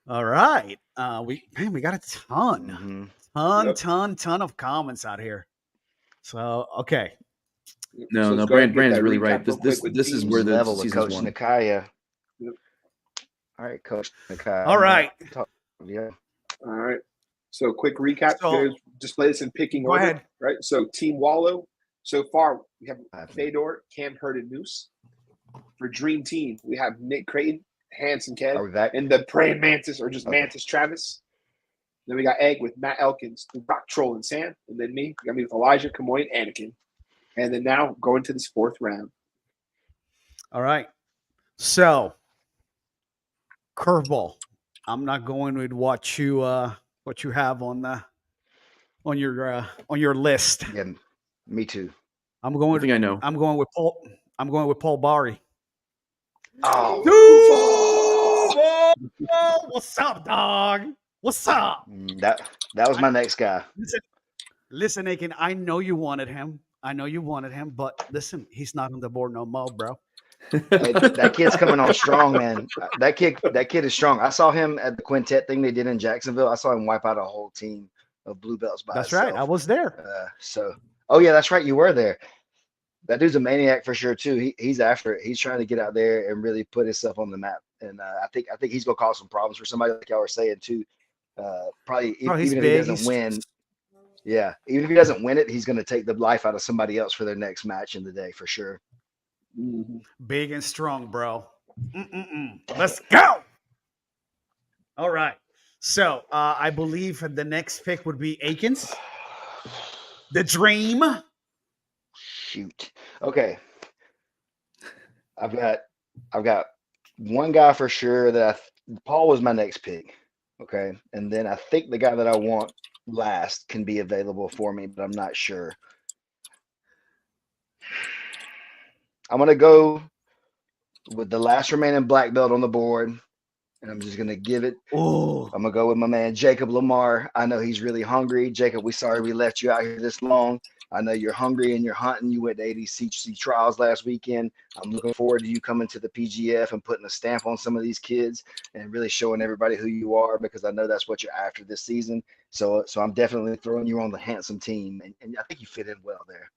All right. We got a ton, mhm. ton of comments out here. So okay. No, So no, let's go ahead and get Brandon's that really recap right. real quick with This is teams. where the Level with season's Coach won. Nakaya. Yep. All right, Coach Nakaya. All right. Yeah. All right. So quick recap. So- Guys, just play this in picking Go order. ahead. Right. So Team Wallow. So far we have I've- Fedor, Cam Hurd, and Moose. For Dream Team, we have Nick Creighton, Hanson Kev, Are we back? and the Praying Mantis or just Okay. Mantis Travis. Then we got Egg with Matt Elkins, the Rock Troll, and Sam. And then me. We got me with Elijah, Kamoy, and Anakin. And then now going to this fourth round. All right. So curveball. I'm not going with what you have on your list. Yeah. Me too. I'm going I think I know. I'm going with Paul. I'm going with Paul Bari. Oh. Oh, what's up, dog? What's up? That was my next guy. Listen, Aiken, I know you wanted him. But listen, he's not on the board no more, bro. Hey, that kid's coming on strong, man. That kid is strong. I saw him at the quintet thing they did in Jacksonville. I saw him wipe out a whole team of blue belts by That's himself. right. I was there. Oh yeah, that's right. You were there. That dude's a maniac for sure too. He's after it. He's trying to get out there and really put himself on the map. And I think he's gonna cause some problems for somebody like y'all were saying too. Probably Bro, he's even if he big. doesn't win. Yeah, even if he doesn't win it, he's going to take the life out of somebody else for their next match in the day for sure. Big and strong, bro. Let's go. All right. So I believe the next pick would be Aikens. The Dream. Shoot. Okay. I've got one guy for sure that Paul was my next pick. Okay. And then I think the guy that I want last can be available for me, but I'm not sure. I'm going to go with the last remaining black belt on the board, and I'm just going to give it. Oh, I'm going to go with my man, Jacob Lamar. I know he's really hungry. Jacob, we're sorry we left you out here this long. I know you're hungry and you're hunting. You went to ADCC trials last weekend. I'm looking forward to you coming to the PGF and putting a stamp on some of these kids and really showing everybody who you are, because I know that's what you're after this season. So I'm definitely throwing you on the handsome team, and I think you fit in well there.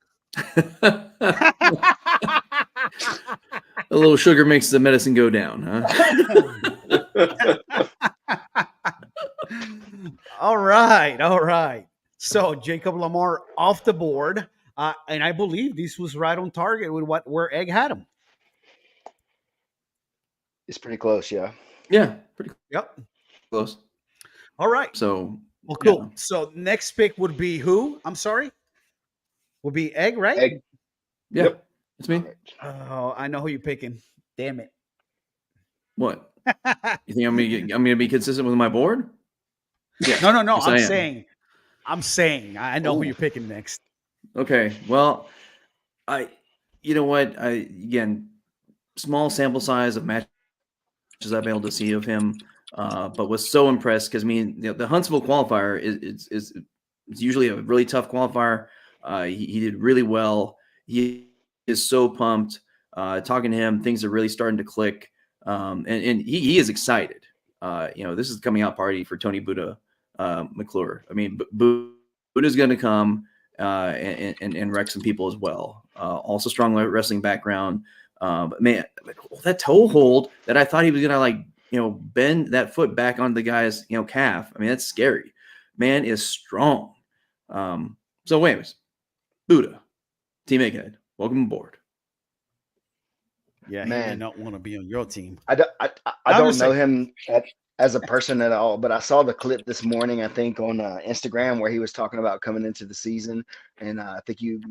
A little sugar makes the medicine go down, huh? All right. So Jacob Lamar off the board, and I believe this was right on target with where Egg had him. It's pretty close, yeah. Yeah, pretty Yep. close. All right. So, Well, cool. yeah. So next pick would be who? I'm sorry. Would be Egg, right? Egg. Yeah, Yep. it's me. Oh, I know who you're picking. Damn it. What? You think I'm gonna be consistent with my board? Yeah. No. Yes, I am. I'm saying. I know who Ooh. you're picking next. Okay. Well, you know what? Again, small sample size of matches I've been able to see of him, but was so impressed because the Huntsville qualifier is usually a really tough qualifier. He did really well. He is so pumped. Talking to him, things are really starting to click, and he is excited. This is the coming out party for Tony Buddha McClure. I mean, Buddha's going to come and wreck some people as well. Also strong wrestling background. But man, that toe hold that I thought he was going to bend that foot back on the guy's, calf. I mean, that's scary. Man is strong. So anyways, Buddha, Team Egghead, welcome aboard. Yeah, he may not want to be on your team. I don't know him as a person at all, but I saw the clip this morning, I think, on Instagram where he was talking about coming into the season. And I think you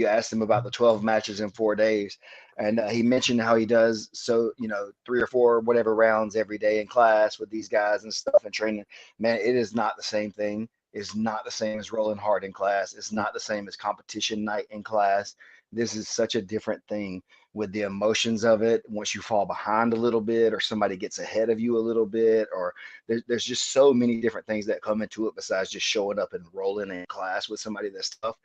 asked him about the 12 matches in 4 days. And he mentioned how he does 3 or 4 whatever rounds every day in class with these guys and stuff and training. Man, it is not the same thing. It's not the same as rolling hard in class. It's not the same as competition night in class. This is such a different thing with the emotions of it. Once you fall behind a little bit or somebody gets ahead of you a little bit, or there's just so many different things that come into it besides just showing up and rolling in class with somebody that's tough.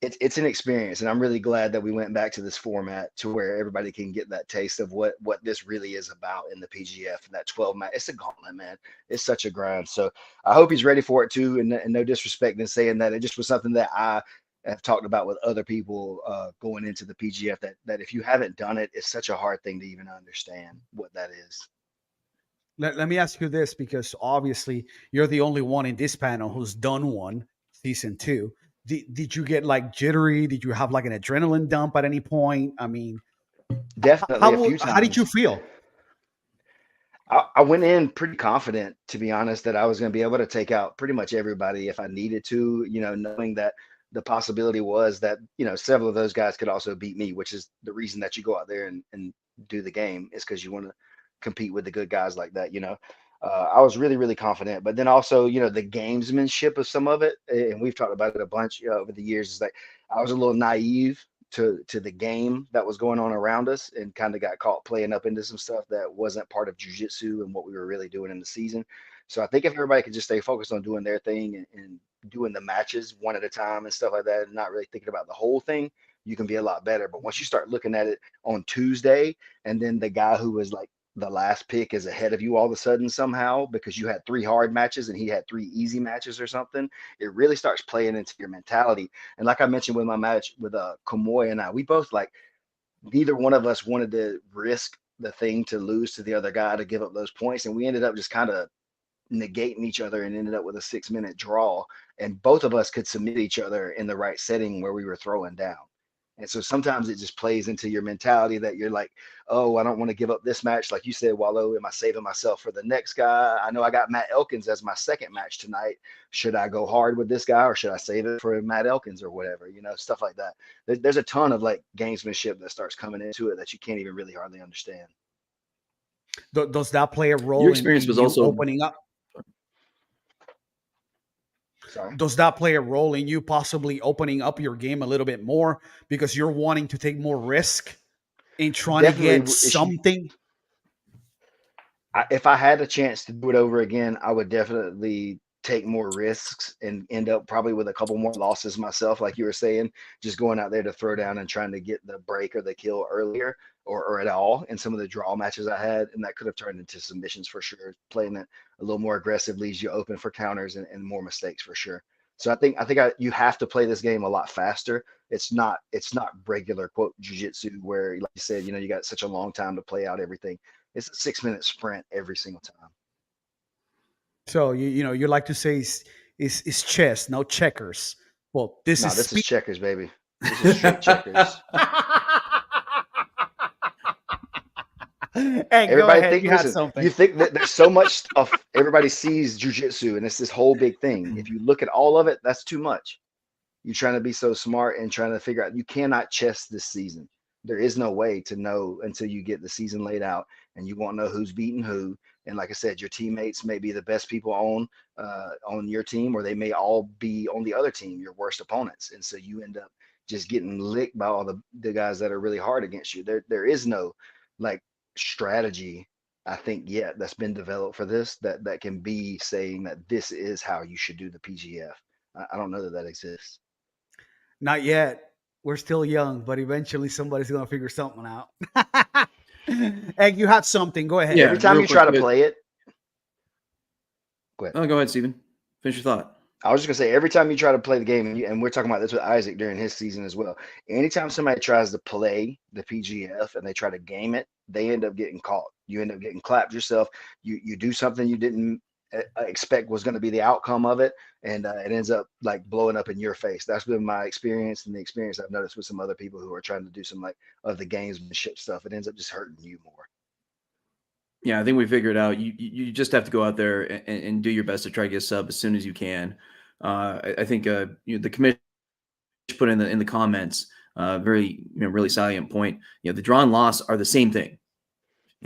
it's an experience, and I'm really glad that we went back to this format to where everybody can get that taste of what this really is about in the PGF and that 12 match. It's a gauntlet, man. It's such a grind. So I hope he's ready for it too. And no disrespect in saying that, it just was something that I have talked about with other people going into the PGF. That if you haven't done it, it's such a hard thing to even understand what that is. Let me ask you this, because obviously you're the only one in this panel who's done one, season 2. Did you get like jittery? Did you have like an adrenaline dump at any point? I mean, Definitely a few how did you times. feel? I went in pretty confident, to be honest, that I was going to be able to take out pretty much everybody if I needed to, knowing that the possibility was that, several of those guys could also beat me, which is the reason that you go out there and do the game, is because you want to compete with the good guys like that. I was really, really confident, but then also, the gamesmanship of some of it, and we've talked about it a bunch over the years, is like I was a little naive to the game that was going on around us, and kind of got caught playing up into some stuff that wasn't part of jiu-jitsu and what we were really doing in the season. So I think if everybody could just stay focused on doing their thing and doing the matches one at a time and stuff like that, and not really thinking about the whole thing, you can be a lot better. But once you start looking at it on Tuesday, and then the guy who was like the last pick is ahead of you all of a sudden somehow because you had 3 hard matches and he had 3 easy matches or something, it really starts playing into your mentality. And like I mentioned with my match with Kamoy and I, we both, like, neither one of us wanted to risk the thing to lose to the other guy to give up those points, and we ended up just kind of negating each other and ended up with a 6-minute draw. And both of us could submit each other in the right setting where we were throwing down. And so sometimes it just plays into your mentality that you're like, oh, I don't want to give up this match. Like you said, Wallow, am I saving myself for the next guy? I know I got Matt Elkins as my second match tonight. Should I go hard with this guy, or should I save it for Matt Elkins or whatever? Stuff like that. There's a ton of like gamesmanship that starts coming into it that you can't even really hardly understand. Does that play a role Your in experience was you also opening up? Sorry. Does that play a role in you possibly opening up your game a little bit more because you're wanting to take more risk in trying to Definitely. get something? If I had a chance to do it over again, I would definitely take more risks and end up probably with a couple more losses myself, like you were saying, just going out there to throw down and trying to get the break or the kill earlier, or at all in some of the draw matches I had. And that could have turned into submissions for sure. Playing it a little more aggressive leaves you open for counters and more mistakes for sure. So I think you have to play this game a lot faster. It's not regular quote jiu-jitsu where, like you said, you got such a long time to play out everything. It's a 6-minute sprint every single time. So you like to say is chess, no checkers. Well, this This is is checkers, baby. This is straight checkers. Hey, go Everybody ahead. think, You had listen, something. you think that there's so much stuff. Everybody sees jujitsu and it's this whole big thing. If you look at all of it, that's too much. You're trying to be so smart and trying to figure out, you cannot chess this season. There is no way to know until you get the season laid out, and you won't know who's beating who. And like I said, your teammates may be the best people on your team, or they may all be on the other team, your worst opponents. And so you end up just getting licked by all the guys that are really hard against you. There is no like strategy, I think, yet that's been developed for this that can be saying that this is how you should do the PGF. I don't know that exists. Not yet. We're still young, but eventually somebody's gonna figure something out. Egg, you had something. Go ahead. Yeah, Every time real you try quick, to play it, go ahead. Oh, go ahead, Steven. Finish your thought. I was just gonna say, every time you try to play the game, and we're talking about this with Isaac during his season as well. Anytime somebody tries to play the PGF and they try to game it, they end up getting caught. You end up getting clapped yourself. You do something you didn't expect was going to be the outcome of it, and it ends up like blowing up in your face. That's been my experience, and the experience I've noticed with some other people who are trying to do some like of the gamesmanship stuff. It ends up just hurting you more. Yeah, I think we figured out you just have to go out there and do your best to try to get a sub as soon as you can. I think the commission put in the comments very really salient point. The draw and loss are the same thing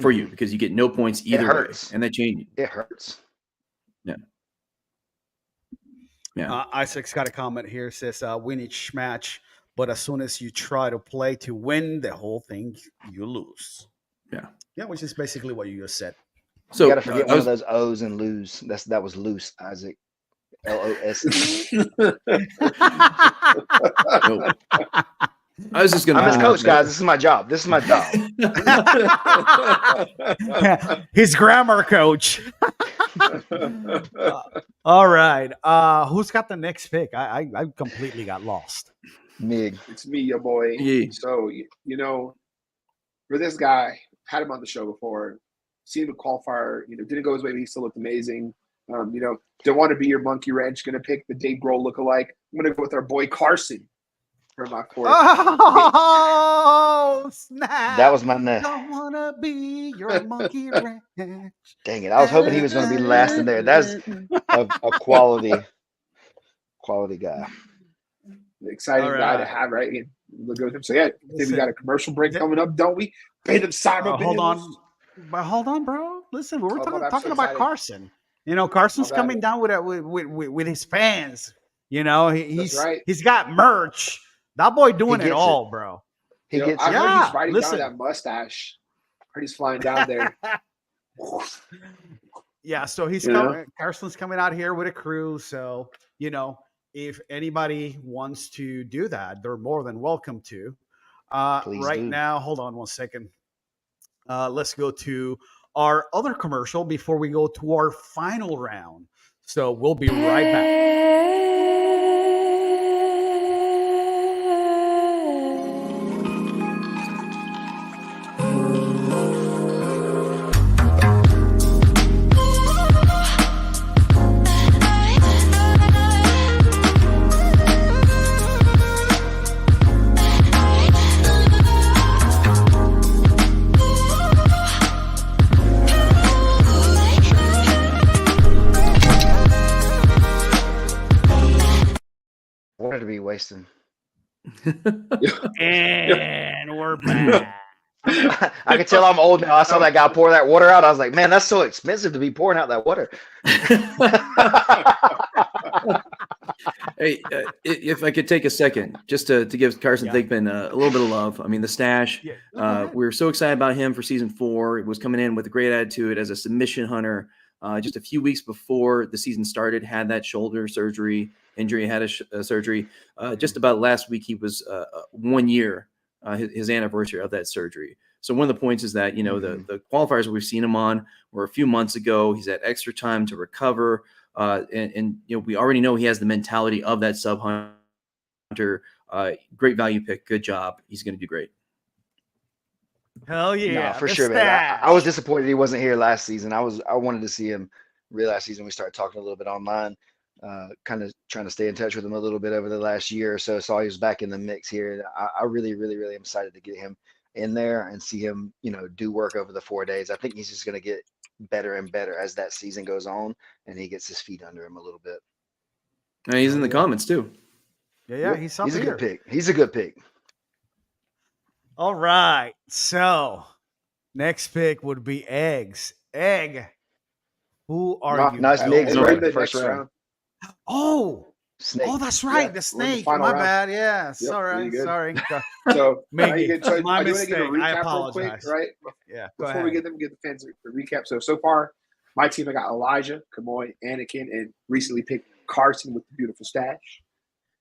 for you because you get no points either way, and that changes. It hurts. Yeah. Yeah. Isaac's got a comment here. Says win each match, but as soon as you try to play to win the whole thing, you lose. Yeah, which is basically what you just said. So you got to forget one of those O's and lose. That was loose, Isaac. LOSE. No. I was just going to I'm his point out coach, that- guys. This is my job. This is my job. His grammar coach. All right. Who's got the next pick? I completely got lost. Mig. It's me, your boy. Yeah. So, for this guy, had him on the show before, seen him qualifier, didn't go his way, but he still looked amazing. Don't want to be your monkey wrench. Going to pick the Dave Grohl lookalike. I'm going to go with our boy Carson for my fourth. Oh, snap. That was my net. Don't want to be your monkey wrench. Dang it. I was hoping he was going to be last in there. That's a quality guy. Exciting All guy to right. have, right? Look good with him. So, yeah, I think we got a commercial break coming up, don't we? Pay them cyber Hold on. bills. But hold on, bro. Listen, we were Hold on, I'm talking so about excited. Carson. Carson's My bad. coming down with his fans. He's right. he's got merch. That boy doing it gets all, bro. He gets I it. heard Yeah, he's riding listen. down that mustache. Heard he's flying down there. Yeah, so he's Yeah. coming. Carson's coming out here with a crew. So if anybody wants to do that, they're more than welcome to. Please Right do. now, hold on one second. Let's go to our other commercial before we go to our final round. So we'll be right back. Water to be wasting. And we're back. I can tell I'm old now. I saw that guy pour that water out. I was like, man, that's so expensive to be pouring out that water. Hey, if I could take a second just to give Carson Thigpen a little bit of love. I mean, the stash. Yeah, go ahead. We were so excited about him for season 4. He was coming in with a great attitude as a submission hunter. Just a few weeks before the season started, had that shoulder injury, had a surgery. Just about last week, he was 1 year, his anniversary of that surgery. So one of the points is that, the qualifiers we've seen him on were a few months ago. He's had extra time to recover. And we already know he has the mentality of that sub hunter. Great value pick. Good job. He's going to do great. Hell yeah. No, for the sure, man. stash. I was disappointed he wasn't here last season. I wanted to see him real last season. We started talking a little bit online, kind of trying to stay in touch with him a little bit over the last year or so. Saw he was back in the mix here. I really, really, really am excited to get him in there and see him, do work over the 4 days. I think he's just going to get better and better as that season goes on and he gets his feet under him a little bit. And he's in the comments too. Yeah, he's up He's a here. good pick. He's a good pick. All right. So next pick would be Eggs. Egg. Who are you? Nice mix, We're right? in the First next round. Oh, Snake. that's right. Yeah, The we're in the snake. final My round. bad. Yeah. Yep, Sorry. pretty good. Sorry. So, Miggy, so my I do want to give a mistake. I recap real quick, apologize. right? Yeah. Go Before we ahead. get the fans a recap. So far, my team, I got Elijah, Kamoy, Anakin, and recently picked Carson with the beautiful stash.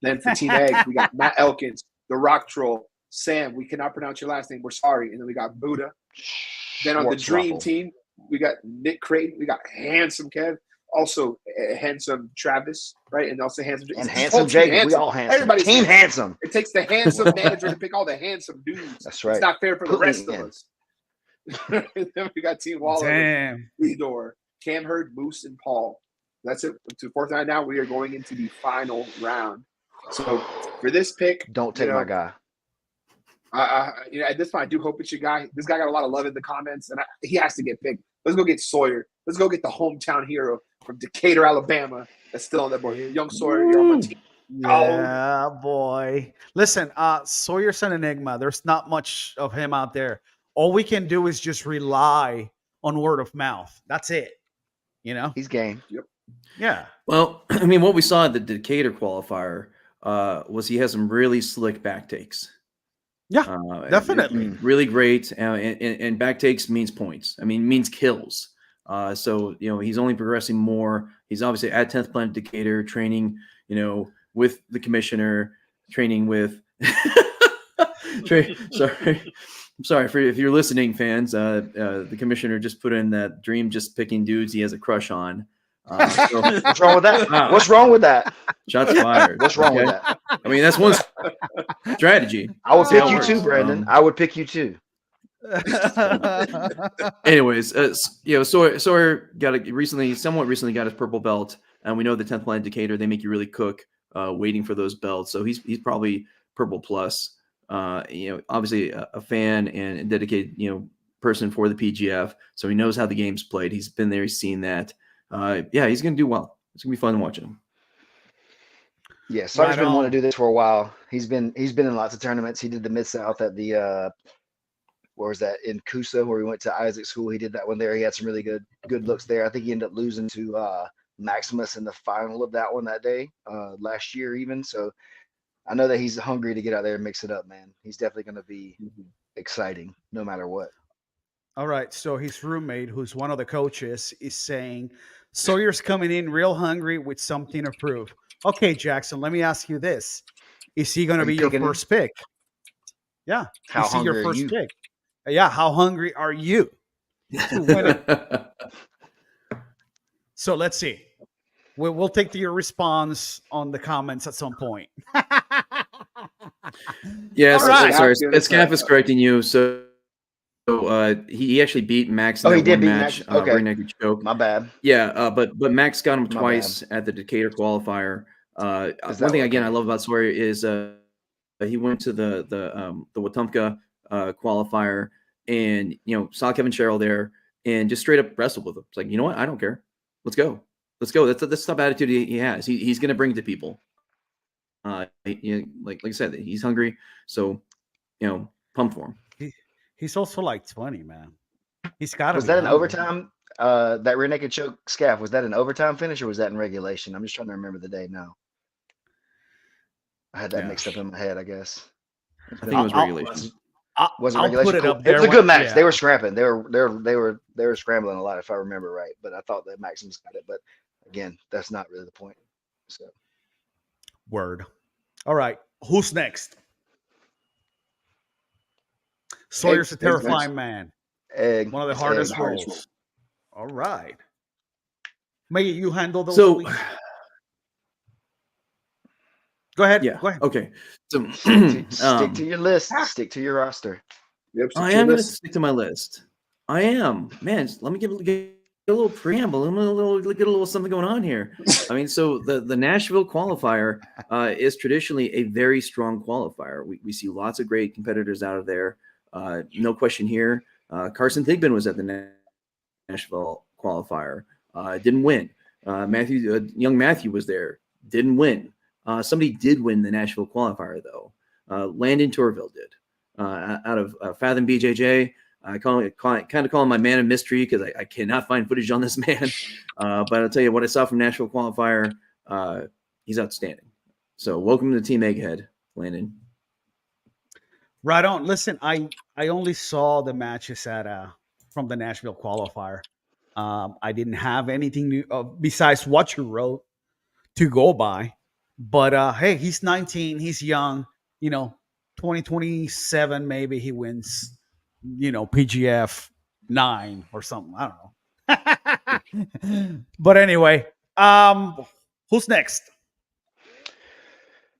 Then for Team Eggs, we got Matt Elkins, the Rock Troll, Sam. We cannot pronounce your last name. We're sorry. And then we got Buddha. Then on the Dream team, we got Nick Creighton. We got Handsome Kev. Also handsome Travis, right? And also handsome And it's handsome whole team Jacob. We all handsome. Everybody's Team handsome. It takes the handsome manager to pick all the handsome dudes. That's right. It's not fair for the Put me rest of in. us. Then we got Team Waller, Damn. Lidor, Cam Hurd, Moose, and Paul. That's it. To fourth night now, we are going into the final round. So for this pick, Don't take my guy. at this point, I do hope it's your guy. This guy got a lot of love in the comments, and he has to get picked. Let's go get Sawyer. Let's go get the hometown hero from Decatur, Alabama. That's still on that board. Young Sawyer, you're on my team. Yeah, boy. Listen, Sawyer's an enigma. There's not much of him out there. All we can do is just rely on word of mouth. That's it. He's game. Yep. Yeah. Well, I mean, what we saw at the Decatur qualifier was he has some really slick back takes. Yeah, definitely. Really great. And back takes means points. I mean, means kills. So he's only progressing more. He's obviously at 10th Planet Decatur, training with the commissioner, training with. Sorry for if you're listening, fans. The commissioner just put in that Dream just picking dudes he has a crush on. What's wrong with that? Wow. What's wrong with that? Shots fired. What's wrong with that? I mean, that's one strategy. I would See how pick it you too, works. Brandon. I would pick you too. Anyways, Sawyer somewhat recently got his purple belt, and we know the 10th Planet Decatur, they make you really cook, waiting for those belts. So he's probably purple plus. Obviously a fan and a dedicated person for the PGF, so he knows how the game's played. He's been there, he's seen that. He's gonna do well. It's gonna be fun watching him. Yeah, Sawyer's been wanting to do this for a while. He's been in lots of tournaments. He did the Mid South at the where was that, in Coosa, where we went to Isaac School. He did that one there. He had some really good looks there. I think he ended up losing to Maximus in the final of that one that day, last year even. So I know that he's hungry to get out there and mix it up, man. He's definitely going to be exciting no matter what. All right. So his roommate, who's one of the coaches, is saying Sawyer's coming in real hungry with something to prove. Okay, Jackson, let me ask you this. Is he going to be your first pick? Yeah. How is he your hungry are first you? pick? Yeah. How hungry are you to win it? So let's see. We'll take your response on the comments at some point. Yeah, All right. sorry. Scaff is correcting you. So he actually beat Max in that he did one beat match. Max. Okay. Rear naked choke. My bad. Yeah, but Max got him My twice at the Decatur qualifier. One that thing okay? again I love about Sawyer is he went to the Wetumpka qualifier and saw Kevin Sherrill there and just straight up wrestled with him. It's like, you know what? I don't care. Let's go. That's the type of attitude he has. He's going to bring it to people. Like I said, he's hungry. So, pumped for him. He's also like 20, man. He's got to. Was that an overtime? That rear naked choke, Scaff, was that an overtime finish or was that in regulation? I'm just trying to remember the day now. I had that mixed up in my head, I guess. I think it was regulation. Was it I'll regulation? put it Cool. up there It was a good match. yeah. They were scrapping. They were scrambling a lot, if I remember right. But I thought that Maximus got it. But again, that's not really the point. So Word. All right. Who's next? Sawyer's a terrifying man. Egg. One of the It's hardest Egg. roles. All right. May you handle those. So, please? Go ahead. Yeah. Go ahead. Okay. So Stick to your list. Stick to your roster. Yep, I am going to stick to my list. I am. Man, let me get a little preamble. Get a little something going on here. I mean, so the Nashville qualifier is traditionally a very strong qualifier. We see lots of great competitors out of there. No question here. Carson Thigpen was at the Nashville qualifier. Didn't win. Young Matthew was there. Didn't win. Somebody did win the Nashville qualifier, though. Landon Tourville did. Out of Fathom BJJ. I kind of call him my man of mystery because I cannot find footage on this man. But I'll tell you what I saw from Nashville qualifier. He's outstanding. So welcome to Team Egghead, Landon. Right on. Listen, I only saw the matches at from the Nashville qualifier. I didn't have anything new besides what you wrote to go by. But hey, he's 19. He's young. 2027 maybe he wins. PGF 9 or something. I don't know. But anyway, who's next?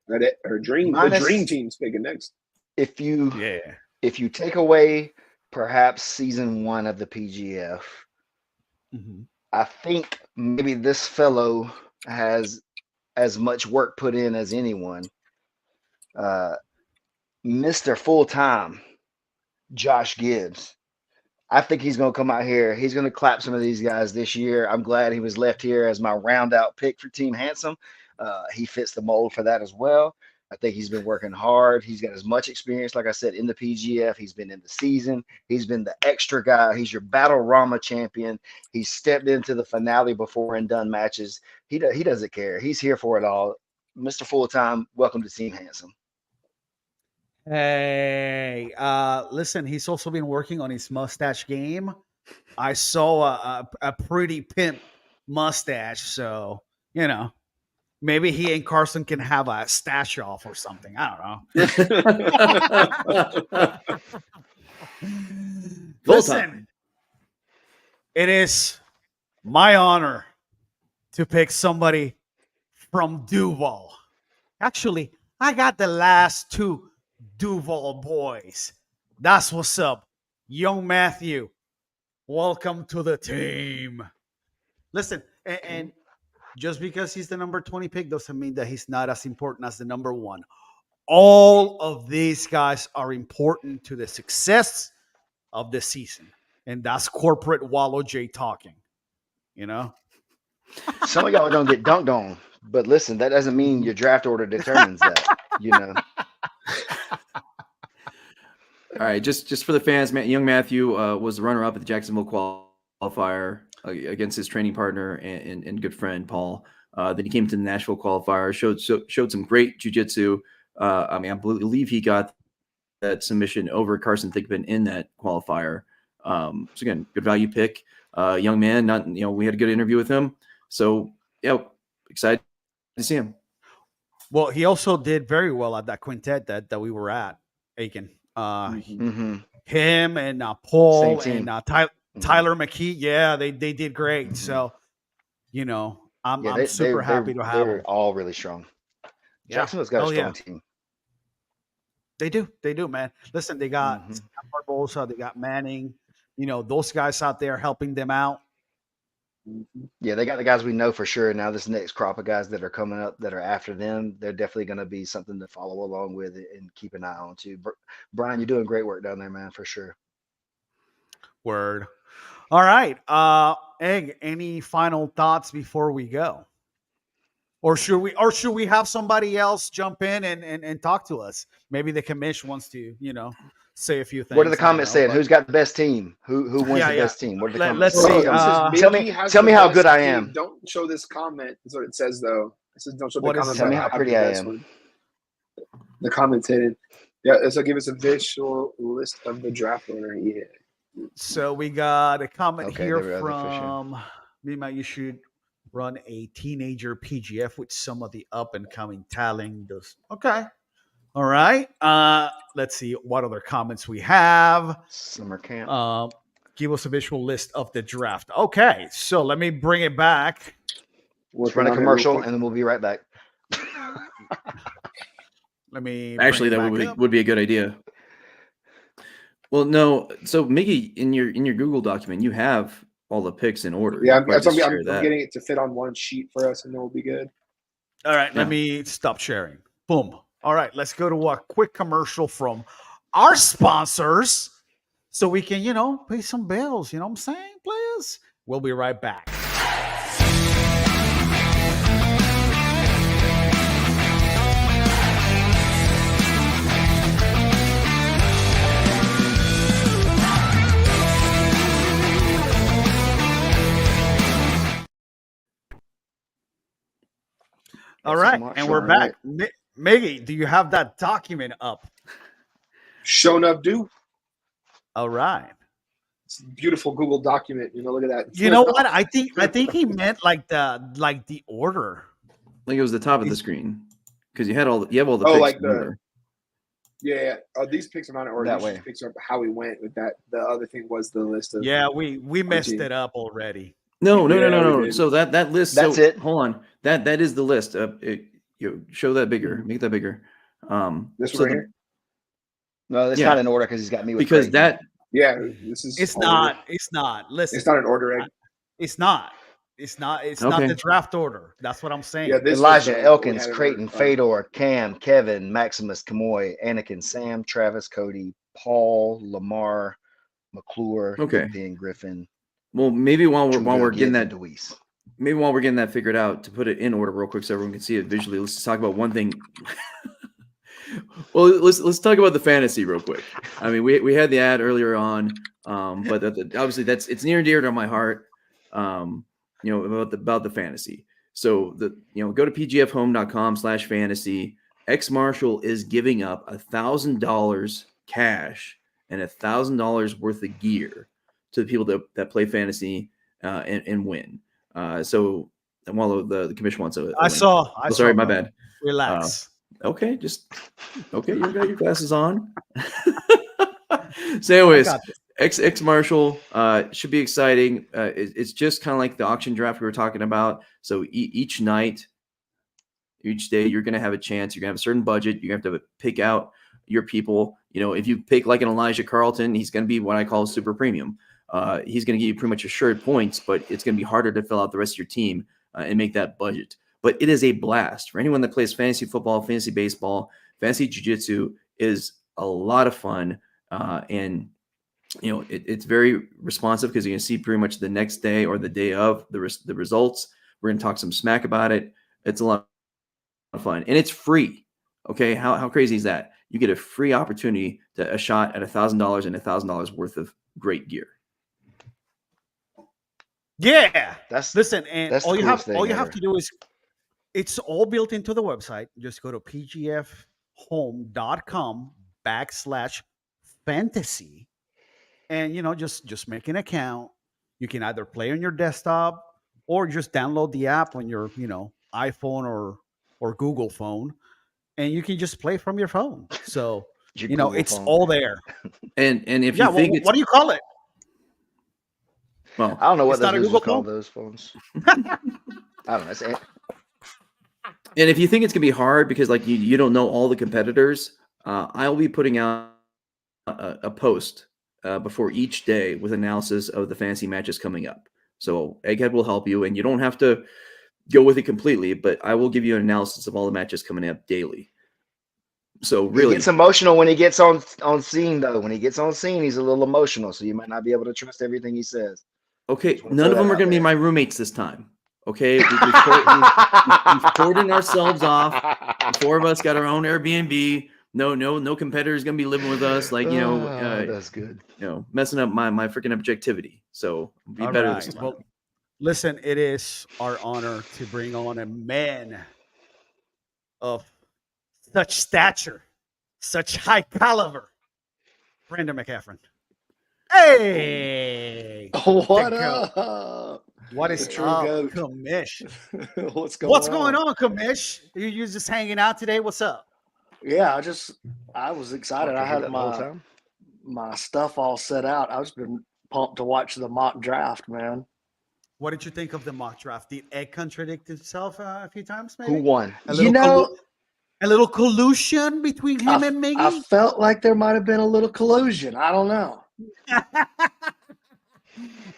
Her dream. The dream team's picking next. If you take away perhaps season 1 of the PGF, I think maybe this fellow has as much work put in as anyone. Mr. Full-Time, Josh Gibbs. I think he's going to come out here. He's going to clap some of these guys this year. I'm glad he was left here as my round out pick for Team Handsome. He fits the mold for that as well. I think he's been working hard. He's got as much experience, like I said, in the PGF. He's been in the season. He's been the extra guy. He's your Battle Rama champion. He's stepped into the finale before and done matches. He doesn't care. He's here for it all. Mr. Full-Time, welcome to Team Handsome. Hey, listen, he's also been working on his mustache game. I saw a pretty pimp mustache, so maybe he and Carson can have a stash off or something. I don't know. Full Listen, time. it is my honor to pick somebody from Duval. Actually, I got the last two Duval boys. That's what's up. Young Matthew, welcome to the team. Listen, and just because he's the number 20 pick doesn't mean that he's not as important as the number one. All of these guys are important to the success of the season. And that's corporate Wallow J talking, Some of y'all are gonna get dunked on, but listen, that doesn't mean your draft order determines that. All right, just for the fans, young Matthew was the runner-up at the Jacksonville qualifier against his training partner and good friend Paul. Then he came to the Nashville qualifier, showed some great jiu-jitsu. I believe he got that submission over Carson Thigpen in that qualifier. So again, good value pick. Young man, we had a good interview with him. So excited to see him. Well, he also did very well at that quintet that we were at, Aiken. Him and Paul and Tyler McKee, they did great. Mm-hmm. So, I'm super happy to have them. They're all really strong. Jacksonville's got a strong team. They do, man. Listen, they got Barbosa, they got Manning. Those guys out there helping them out. Yeah, they got the guys we know for sure. Now this next crop of guys that are coming up that are after them, they're definitely going to be something to follow along with and keep an eye on too. Brian, you're doing great work down there, man, for sure. Word. All right. Egg, any final thoughts before we go? Or should we have somebody else jump in and talk to us? Maybe the commission wants to, say a few things. What are the comments saying? Who's got the best team? Who wins the best team? What are the comments? Let's see. Tell me how good I am. Don't show this comment. Is what it says though. It says don't show the comment. Tell me how pretty I am. The comments hidden. Yeah, so give us a visual list of the draft order. Yeah. So we got a comment here from Mima. You should run a teenager PGF with some of the up and coming talent. Okay. All right. Let's see what other comments we have. Summer camp. Give us a visual list of the draft. Okay, so let me bring it back. Let's run a commercial and then we'll be right back. Let me. Actually, that would be a good idea. Well, no. So, Miggy, in your Google document, you have all the picks in order. Yeah, I'm getting it to fit on one sheet for us, and then we'll be good. All right, let me stop sharing. Boom. All right, let's go to a quick commercial from our sponsors so we can, pay some bills. You know what I'm saying, players? We'll be right back. All right, and we're back. Miggy, do you have that document up? Shown up, do. All right. It's a beautiful Google document. Look at that. You know what? I think he meant like the order. Like it was the top of the screen because you have all the picks. Like yeah. These picks are not in order. That way. Picks are how we went with that. The other thing was the list of. Yeah, we messed it up already. No. So that list. That's it. Hold on. That is the list. Show that bigger. Make that bigger. This right here. No, it's not in order because he's got me with because Craig. that. Yeah, this is. It's not. It's not. Listen, it's not an order. It's not. It's not. It's not the draft order. That's what I'm saying. Yeah, Elijah, Elkins, Creighton, Fedor, Cam, Kevin, Maximus, Kamoy, Anakin, Sam, Travis, Cody, Paul, Lamar, McClure, Ben Griffin. Well, maybe while we're getting that, maybe while we're getting that figured out, to put it in order real quick so everyone can see it visually. Let's talk about one thing. Well, let's talk about the fantasy real quick. I mean, we had the ad earlier on, but obviously it's near and dear to my heart. About the fantasy. So go to pgfhome.com/fantasy. X Marshall is giving up $1,000 cash and $1,000 worth of gear to the people that play fantasy and win. So while the commission wants a I link. saw. Sorry, my brother. bad. Relax. Okay, okay. You got your glasses on. So, anyways, X Marshall should be exciting. It's just kind of like the auction draft we were talking about. So each night, each day, you're going to have a chance. You're going to have a certain budget. You're going to have to pick out your people. If you pick like an Elijah Carlton, he's going to be what I call a super premium. He's going to give you pretty much assured points, but it's going to be harder to fill out the rest of your team and make that budget. But it is a blast for anyone that plays fantasy football, fantasy baseball, fantasy jiu-jitsu is a lot of fun. And it's very responsive because you can see pretty much the next day or the day of the results. We're going to talk some smack about it. It's a lot of fun, and it's free. Okay, how crazy is that? You get a free opportunity to a shot at $1,000 and $1,000 worth of great gear. Yeah, That's and that's all the you have coolest thing ever. to do is it's all built into the website. Just go to pgfhome.com/fantasy, and just make an account. You can either play on your desktop or just download the app on your iPhone or Google phone, and you can just play from your phone. So Your Google it's phone. all there. And if you think what do you call it? Well, I don't know what It's not a those Google call phone? those phones. I don't know. It's and if you think it's gonna be hard because like you don't know all the competitors, I'll be putting out a post before each day with analysis of the fantasy matches coming up. So Egghead will help you, and you don't have to go with it completely, but I will give you an analysis of all the matches coming up daily. So really, he gets emotional when he gets on scene, though. When he gets on scene, he's a little emotional, so you might not be able to trust everything he says. okay, Just wanna none throw of them that are out going to be there. my roommates this time. Okay, we've cordoned ourselves off. The four of us got our own Airbnb. No competitor's going to be living with us. Like That's good. Messing up my freaking objectivity. So be All better right. this time. Well, listen, it is our honor to bring on a man of such stature, such high caliber, Brandon McCaffrey. Hey, What the goat. up? What is The true up, goat. Commish? What's What's going going on, Commish? You just hanging out today? What's up? Yeah, I was excited. I Hear that had the whole time? my stuff all set out. I was been pumped to watch the mock draft, man. What did you think of the mock draft? Did Egg contradict himself a few times? Maybe Who won? a You little, know, a little collusion between him and I Miggy. felt like there might have been a little collusion. I don't know.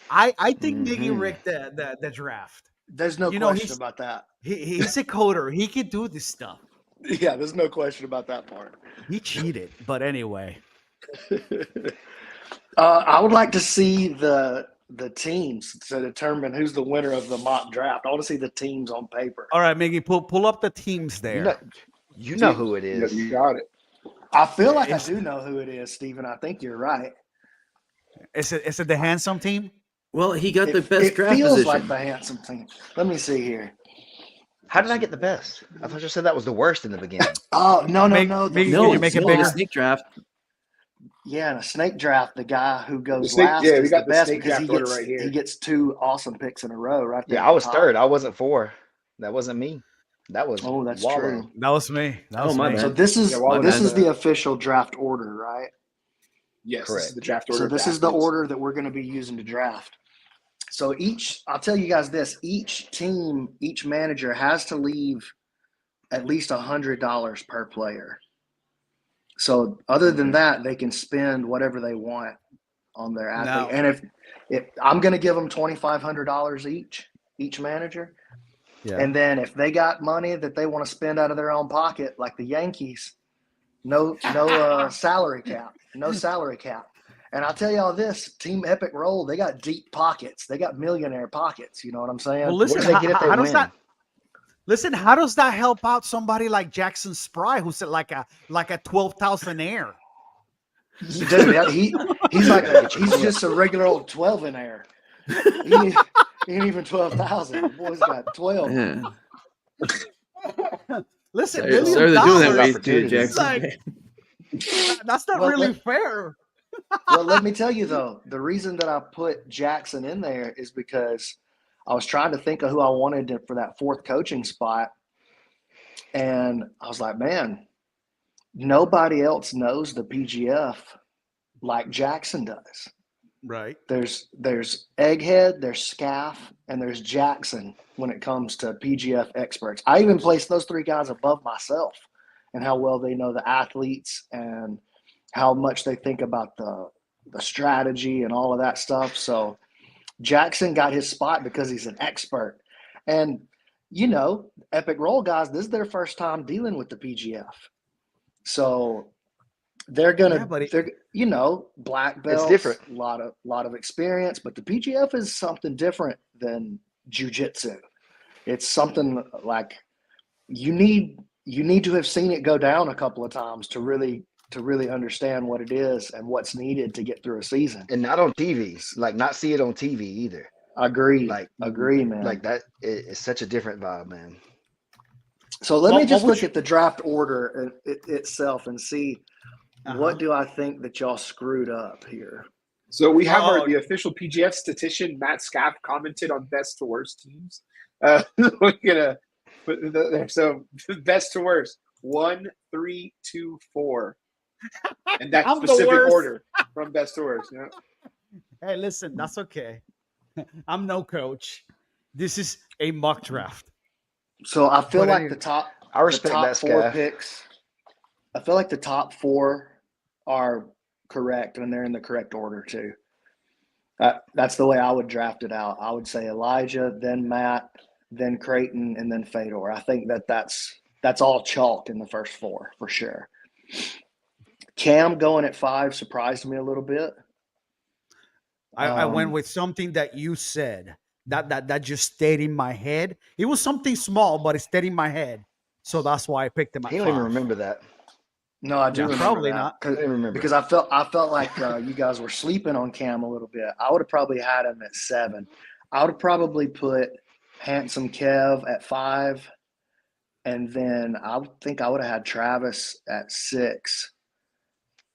I think Miggy Mhm. rigged the draft. There's no You know, question about that. He's a coder. He can do this stuff. Yeah, there's no question about that part. He cheated, but anyway. I would like to see the teams to determine who's the winner of the mock draft. I want to see the teams on paper. All right, Miggy, pull up the teams there. You know who it is. You got it. I feel like I do know who it is, Stephen. I think you're right. Is it the handsome team? Well, he got the best It draft feels position. like the handsome team. Let me see here. How did I get the best? I thought you said that was the worst in the beginning. Oh no. Can you make it the bigger? snake draft. Yeah, in a snake draft, the guy who goes snake- last yeah, we is got the the best snake because draft order right here. he gets 2 awesome picks in a row right there. Yeah, at I the was top. third. I wasn't 4. That wasn't me. That was Oh, that's Waller. true. That was me. That was my me. bad. So this is Yeah, well, this man. is the official draft order, right? Yes, Correct. this is the draft order. So of this is the athletes. order that we're going to be using to draft. So I'll tell you guys this: each team, each manager has to leave at least $100 per player. So other than that, they can spend whatever they want on their athlete. Now- And if I'm going to give them $2,500 each manager. Yeah. And then if they got money that they want to spend out of their own pocket, like the Yankees, no salary cap, no salary cap. And I'll tell y'all this, Team Epic Roll, they got deep pockets. They got millionaire pockets. You know what I'm saying? Well, listen, What do they get if they how does win? that? Listen, how does that help out somebody like Jackson Spry, who's at like a 12,000 air? Dude, he's just a regular old 12 in air. He ain't even 12,000. The boy's got 12. Yeah. Listen, Sorry, they're doing that $1 million. way too, opportunities. Jackson. Like, that's not Well, really fair. Well, let me tell you though, the reason that I put Jackson in there is because I was trying to think of who I wanted for that fourth coaching spot, and I was like, man, nobody else knows the PGF like Jackson does. Right. There's Egghead, there's Scaff, and there's Jackson when it comes to PGF experts. I even place those three guys above myself and how well they know the athletes and how much they think about the strategy and all of that stuff. So Jackson got his spot because he's an expert. And Epic Roll guys, this is their first time dealing with the PGF. So they're black belts, different. a lot of experience, but the PGF is something different than jiu-jitsu. It's something like you need to have seen it go down a couple of times to really understand what it is and what's needed to get through a season. And not on TV, like not see it on TV either. Agree, man. Like that is such a different vibe, man. So let me just look at the draft order itself and see what do I think that y'all screwed up here. So we have the official PGF statistician, Matt Scaff, commented on best to worst teams. We're gonna put there. So best to worst, 1, 3, 2, 4. And that specific order from best to worst. Yeah. Hey, listen, that's okay. I'm no coach. This is a mock draft. So I feel like the top that, 4 picks. I feel like the top 4 are correct, and they're in the correct order too. That's the way I would draft it out. I would say Elijah, then Matt, then Creighton, and then Fedor. I think that's all chalk in the first 4 for sure. Cam going at 5 surprised me a little bit. I went with something that you said that just stayed in my head. It was something small, but it stayed in my head, so that's why I picked him at 5. He don't even remember that. No, I do remember probably that. not. I don't remember because I felt like you guys were sleeping on Cam a little bit. I would have probably had him at 7. I would have probably put Handsome Kev at 5, and then I think I would have had Travis at 6.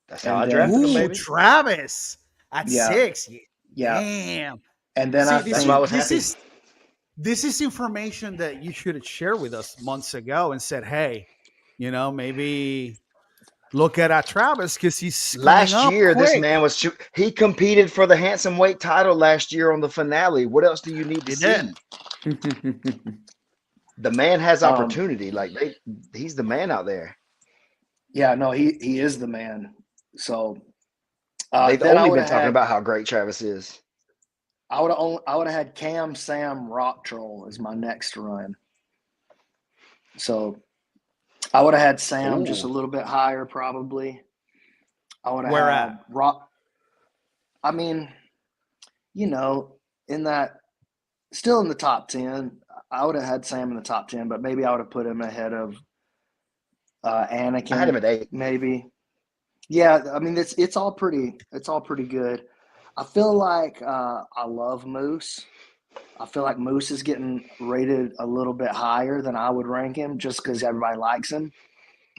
That's how I drafted him, baby. Travis at 6. Yeah. Damn. And then this is information that you should have shared with us months ago and said, hey, maybe look at Travis because he's last year. Quick. This man he competed for the handsome weight title last year on the finale. What else do you need to see? The man has opportunity. He's the man out there. Yeah, no, he is the man. So they've only been talking about how great Travis is. I would have had Cam Sam Rock Troll as my next run. So I would have had Sam just a little bit higher, probably. I would have had Rock. I mean, in that, still in the top 10. I would have had Sam in the top 10, but maybe I would have put him ahead of Anakin. I had him at 8, maybe. Yeah, I mean it's all pretty good. I feel like I love Moose. I feel like Moose is getting rated a little bit higher than I would rank him just because everybody likes him.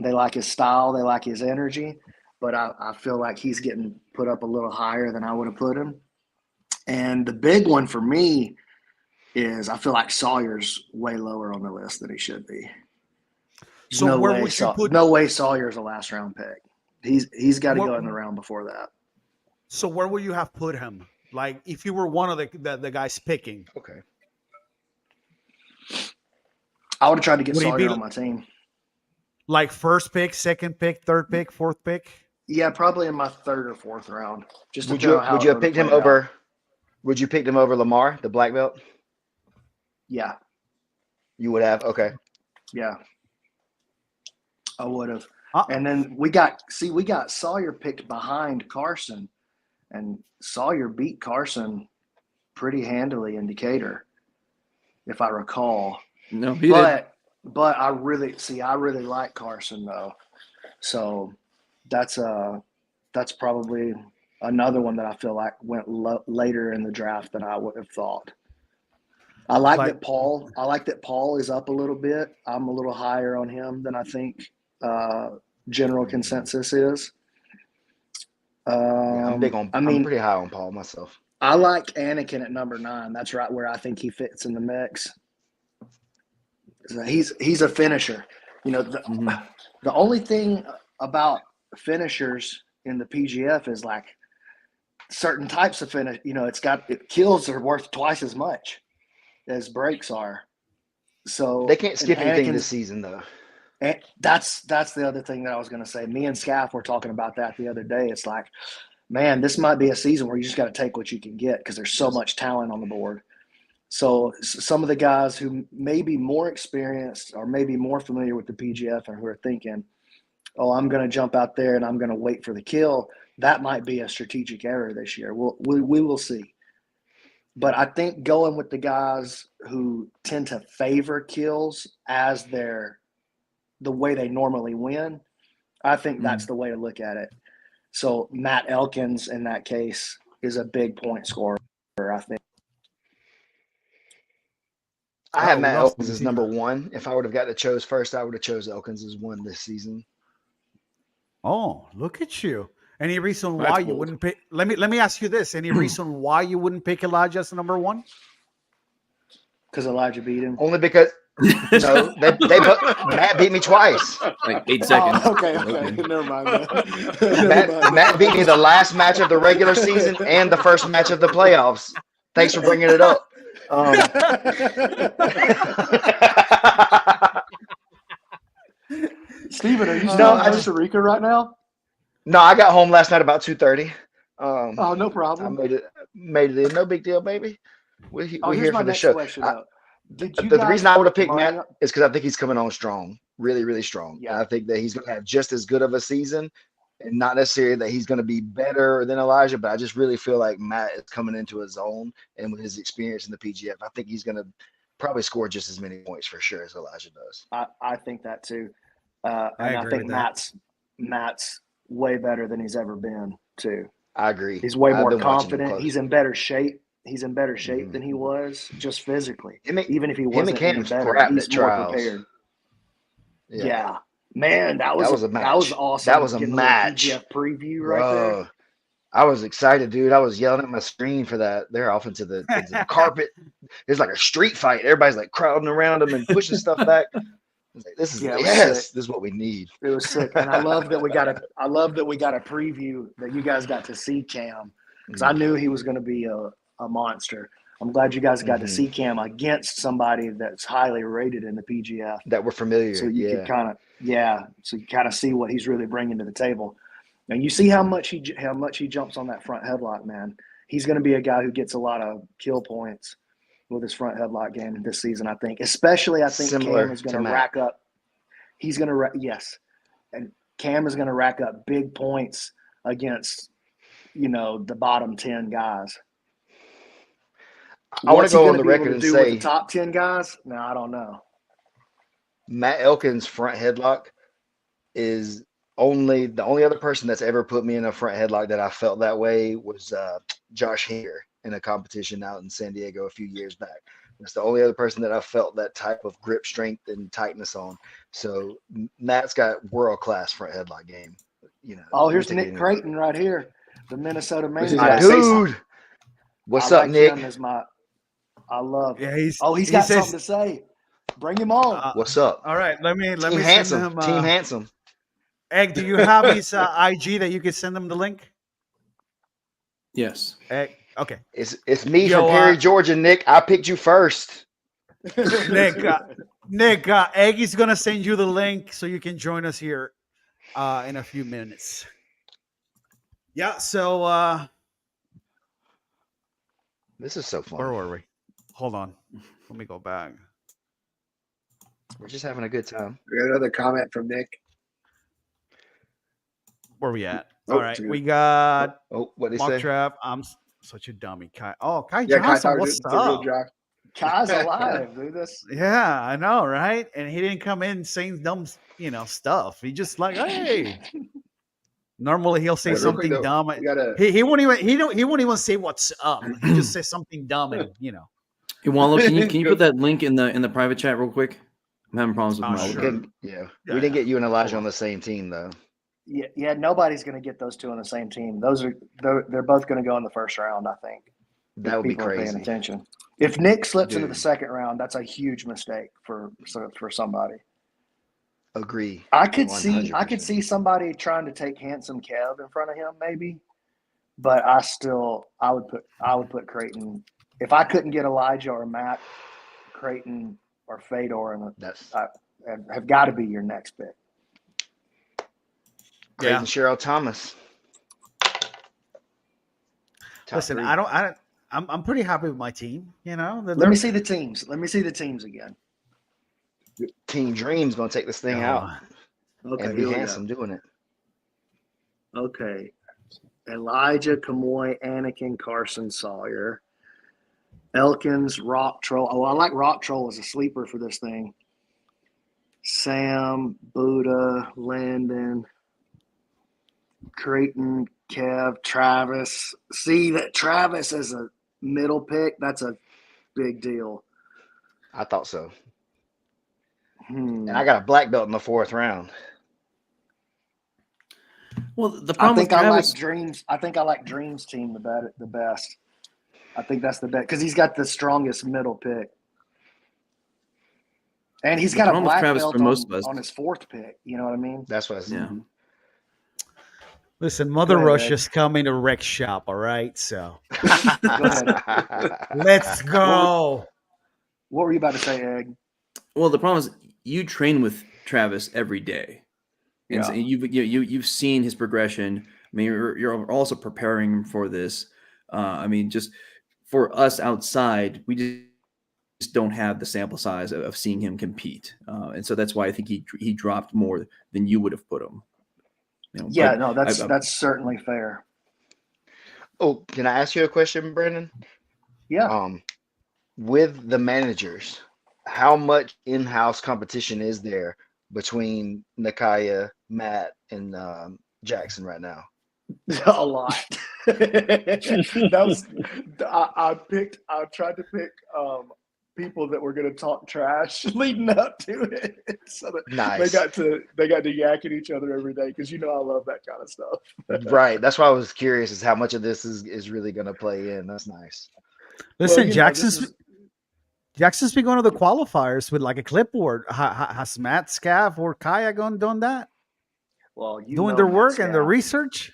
They like his style. They like his energy. But I feel like he's getting put up a little higher than I would have put him. And the big one for me is I feel like Sawyer's way lower on the list than he should be. So no way Sawyer's a last round pick. He's got to go in the round before that. So where would you have put him? Like if you were one of the guys picking. Okay. I would have tried to get Sawyer on my team. Like first pick, second pick, third pick, fourth pick? Yeah, probably in my 3rd or 4th round. Just would you have picked him over? Would you pick him over Lamar, the black belt? Yeah. You would have? Okay. Yeah. I would have. And then we got Sawyer picked behind Carson, and Sawyer beat Carson pretty handily in Decatur, if I recall. No, he did. But I really like Carson though, so that's probably another one that I feel like went later in the draft than I would have thought. I like that Paul is up a little bit. I'm a little higher on him than I think general consensus is. Yeah, I'm big on. I I'm mean, pretty high on Paul myself. I like Anakin at number 9. That's right where I think he fits in the mix. He's a finisher. You know, the only thing about finishers in the PGF is like certain types of finish. You know, kills are worth twice as much as breaks are. So They can't skip anything Anakin's this season, though. And that's the other thing that I was going to say. Me and Scaff were talking about that the other day. It's like, man, this might be a season where you just got to take what you can get because there's so much talent on the board. So some of the guys who may be more experienced or maybe more familiar with the PGF and who are thinking, oh, I'm going to jump out there and I'm going to wait for the kill, that might be a strategic error this year. We will see. But I think going with the guys who tend to favor kills as the way they normally win, I think that's the way to look at it. So Matt Elkins in that case is a big point scorer, I think. I have Matt Elkins as number 1. If I would have got to choose first, I would have chose Elkins as 1 this season. Oh, look at you! Any reason why you wouldn't pick? Let me ask you this: any reason why you wouldn't pick Elijah as number 1? Because Elijah beat him. Only because no, Matt beat me twice. Like 8 seconds. Oh, okay. Never mind. Matt beat me the last match of the regular season and the first match of the playoffs. Thanks for bringing it up. Steven, are you still in Costa Rica right now? No, I got home last night about 2:30. Oh, no problem. I made it in. No big deal, baby. We're here for the show. The reason I would have picked Matt is because I think he's coming on strong, really, really strong. Yeah. And I think that he's going to have just as good of a season, and not necessarily that he's going to be better than Elijah, but I just really feel like Matt is coming into his own, and with his experience in the PGF, I think he's going to probably score just as many points for sure as Elijah does. I think that too. I think Matt's way better than he's ever been too. I agree. He's way more confident. He's in better shape. He's in better shape than he was just physically. Even if he wasn't any better, he's more prepared. Yeah. Man, that was a match. That was awesome. That was a match. PGF preview right there. I was excited, dude. I was yelling at my screen for that. They're off into the carpet. It's like a street fight. Everybody's like crowding around them and pushing stuff back. Like, this is what we need. It was sick, and I love that we got a preview that you guys got to see Cam, because I knew he was going to be a monster. I'm glad you guys got to see Cam against somebody that's highly rated in the PGF that we're familiar. So you can kind of see what he's really bringing to the table. And you see how much he jumps on that front headlock, man. He's going to be a guy who gets a lot of kill points with his front headlock game this season, I think. Especially, I think Similar Cam is going to rack up. He's going to and Cam is going to rack up big points against, the bottom 10 guys. I want to go on the record and say with the top 10 guys. No, I don't know. Matt Elkins' front headlock is the only other person that's ever put me in a front headlock that I felt that way was Josh Hinger in a competition out in San Diego a few years back. That's the only other person that I felt that type of grip strength and tightness on. So Matt's got world-class front headlock game. Here's Nick Creighton right here, the Minnesota man. Dude, what's up, Nick? I love. Yeah, he's got something to say. Bring him on. What's up? All right, let me Team send him. Team Handsome. Egg, do you have his IG that you can send him the link? Yes. Egg. Okay. It's me from Perry, Georgia, Nick. I picked you first. Nick, Eggy's gonna send you the link so you can join us here in a few minutes. Yeah. So this is so fun. Where were we? Hold on. Let me go back. We're just having a good time. We got another comment from Nick. Where we at? All right, we got. What did he mock say? draft. I'm such a dummy, Kai. Oh, Kai Yeah, Johnson, Kai what's it's a real up? draft. Kai's alive, dude. Yeah, I know, right? And he didn't come in saying dumb, stuff. He just like, hey. Normally he'll say something dumb. He won't even say what's up. He just says something dumb, and Hey, Wallow, can you put that link in the private chat real quick? I'm having problems with my we didn't get you and Elijah on the same team though. Yeah, nobody's going to get those two on the same team. They're both going to go in the first round, I think. That If would be people are paying crazy. attention. If Nick slips into the Dude. second round, that's a huge mistake for somebody. Agree. I could 100%. see somebody trying to take Handsome Kev in front of him, maybe. But I would put Creighton. If I couldn't get Elijah or Matt, Creighton or Fedor, have got to be your next pick. Creighton Cheryl Thomas. Listen, three. I'm pretty happy with my team. You know, Let me see the teams. Let me see the teams again. Team Dream's gonna take this thing out Okay, and be here we handsome doing it. Okay. Elijah, Kamoy, Anakin, Carson, Sawyer, Elkins, Rock Troll. Oh, I like Rock Troll as a sleeper for this thing. Sam, Buddha, Landon, Creighton, Kev, Travis. See that Travis as a middle pick, that's a big deal. I thought so. And I got a black belt in the 4th round. Well, the problem with I Travis, like Dreams. I think I like Dreams team the best. I think that's the best because he's got the strongest middle pick, and he's got a problem with black Travis belt for most of us. on his 4th pick. You know what I mean? That's what I said. Yeah. Listen, Mother ahead, Russia's coming to wreck shop. All right, so Go ahead. let's go. What were you about to say, Egg? Well, the problem is you train with Travis every day, and so Yeah. you've seen his progression. I mean, you're also preparing him for this. I mean, just for us outside, we just don't have the sample size of seeing him compete, and so that's why I think he dropped more than you would have put him. You know, Yeah, but no, that's certainly fair. Oh, can I ask you a question, Brandon? Yeah. With the managers, how much in-house competition is there between Nakaya, Matt, and Jackson right now? A lot. That was I tried to pick people that were going to talk trash leading up to it, so that Nice. they got to yak at each other every day because I love that kind of stuff. Right. That's why I was curious is how much of this is really going to play in. That's nice. Listen, Well, Jackson's been going to the qualifiers with like a clipboard. Has Matt, Scav, or Kaya done that? Well, Doing their work and their research?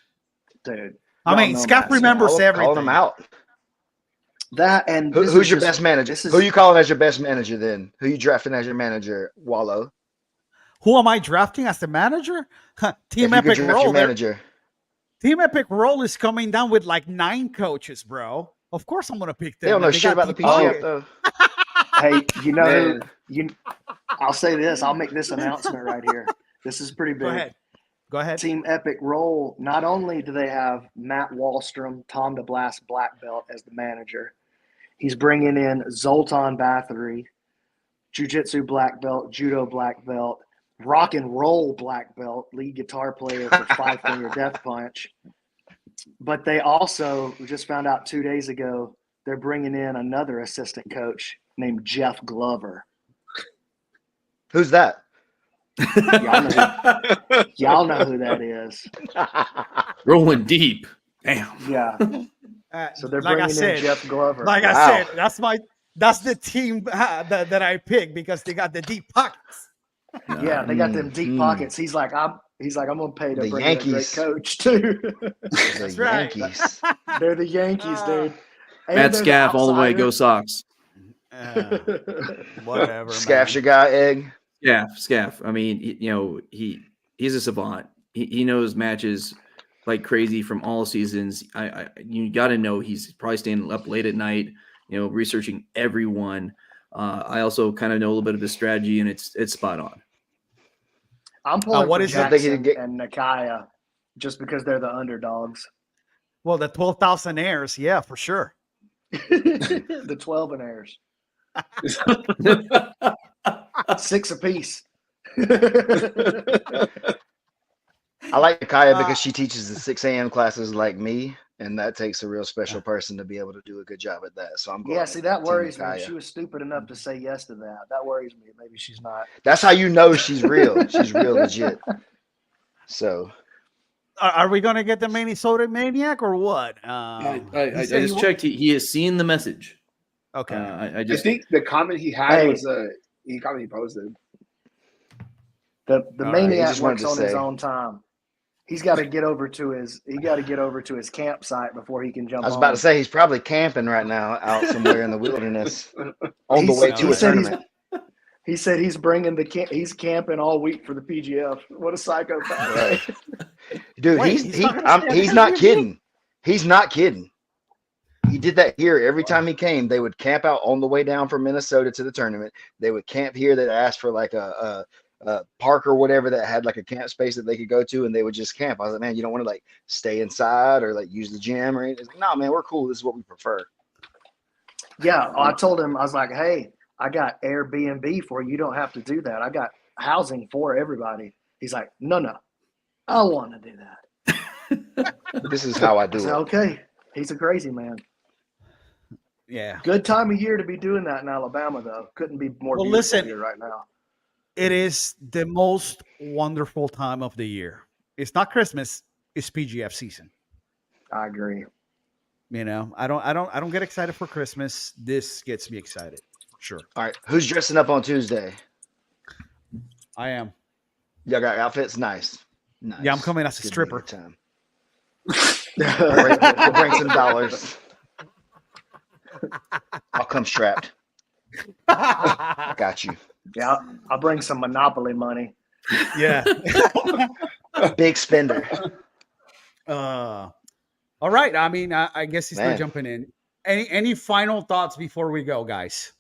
dude. I mean, Scav remembers everything. Calling them out. That and Who's your best manager? Who you calling as your best manager then? Who you drafting as your manager, Wallow? Who am I drafting as the manager? Team If you could Epic draft Roll. your manager. Team Epic Roll is coming down with like 9 coaches, bro. Of course I'm going to pick them. They don't know and shit got about the deep PGF pockets. though. Hey, I'll say this. I'll make this announcement right here. This is pretty big. Go ahead. Team Epic Roll, not only do they have Matt Wallstrom, Tom DeBlas black belt as the manager, he's bringing in Zoltan Bathory, jiu-jitsu black belt, judo black belt, rock and roll black belt, lead guitar player for Five Finger Death Punch. But they also, we just found out 2 days ago, they're bringing in another assistant coach named Jeff Glover. Who's that? Y'all know who that is. Rolling deep. Damn. Yeah. So they're Like I bringing said, in Jeff Glover. Like I said, that's the team that I picked because they got the deep pockets. Yeah, they got them deep pockets. He's like, I'm gonna pay to The bring in a great Yankees. coach too. The Yankees. They're the Yankees, dude. And Matt they're Scaff all the way. Go outsiders. Sox. Whatever. Scaff's your guy, Egg. Scaff. I mean, he's a savant. He knows matches like crazy from all seasons. You got to know he's probably staying up late at night, researching everyone. I also kind of know a little bit of his strategy, and it's spot on. I'm pulling what for is it? Jackson and Nakaya just because they're the underdogs. Well, the 12,000 heirs, yeah, for sure. The 12 and heirs. 6 apiece. I like Nakaya because she teaches the 6 a.m. classes like me, and that takes a real special person to be able to do a good job at that. So I'm going. Yeah, see, that worries me. Nakaya. She was stupid enough to say yes to that. That worries me. Maybe she's not. That's how you know she's real. She's real legit. So Are we gonna get the Minnesota Maniac or what? I He said just he checked. He has seen the message. Okay. I I just think the comment he had Hey. was he comment he posted. The All right. He maniac just wanted works to on his say. own time. He's got to get over to his campsite before he can jump I was on. about to say he's probably camping right now out somewhere in the wilderness on the He's- way he to a said he's- tournament. He said he's bringing he's camping all week for the PGF. What a psychopath! Right. Dude, Wait, he's not gonna stay at he's not Airbnb? kidding. He's not kidding. He did that here every time he came. They would camp out on the way down from Minnesota to the tournament. They would camp here. They'd ask for like a park or whatever that had like a camp space that they could go to, and they would just camp. I was like, man, you don't want to like stay inside or like use the gym or anything? He's like, no, man, we're cool. This is what we prefer. Yeah, I told him, I was like, hey, I got Airbnb for you. You don't have to do that. I got housing for everybody. He's like, no, I want to do that. This is how I I do said, it. okay. He's a crazy man. Yeah. Good time of year to be doing that in Alabama, though. Couldn't be more Well, beautiful listen. here right now. It is the most wonderful time of the year. It's not Christmas, it's PGF season. I agree. You know, I don't get excited for Christmas. This gets me excited. For sure. All right, who's dressing up on Tuesday? I am. Y'all got outfits? Nice. Yeah, I'm coming as a Good stripper. time. We'll bring some dollars. I'll come strapped. I got you. Yeah, I'll bring some Monopoly money. Yeah. Big spender. All right. I mean, I guess he's Man. not jumping in. Any final thoughts before we go, guys?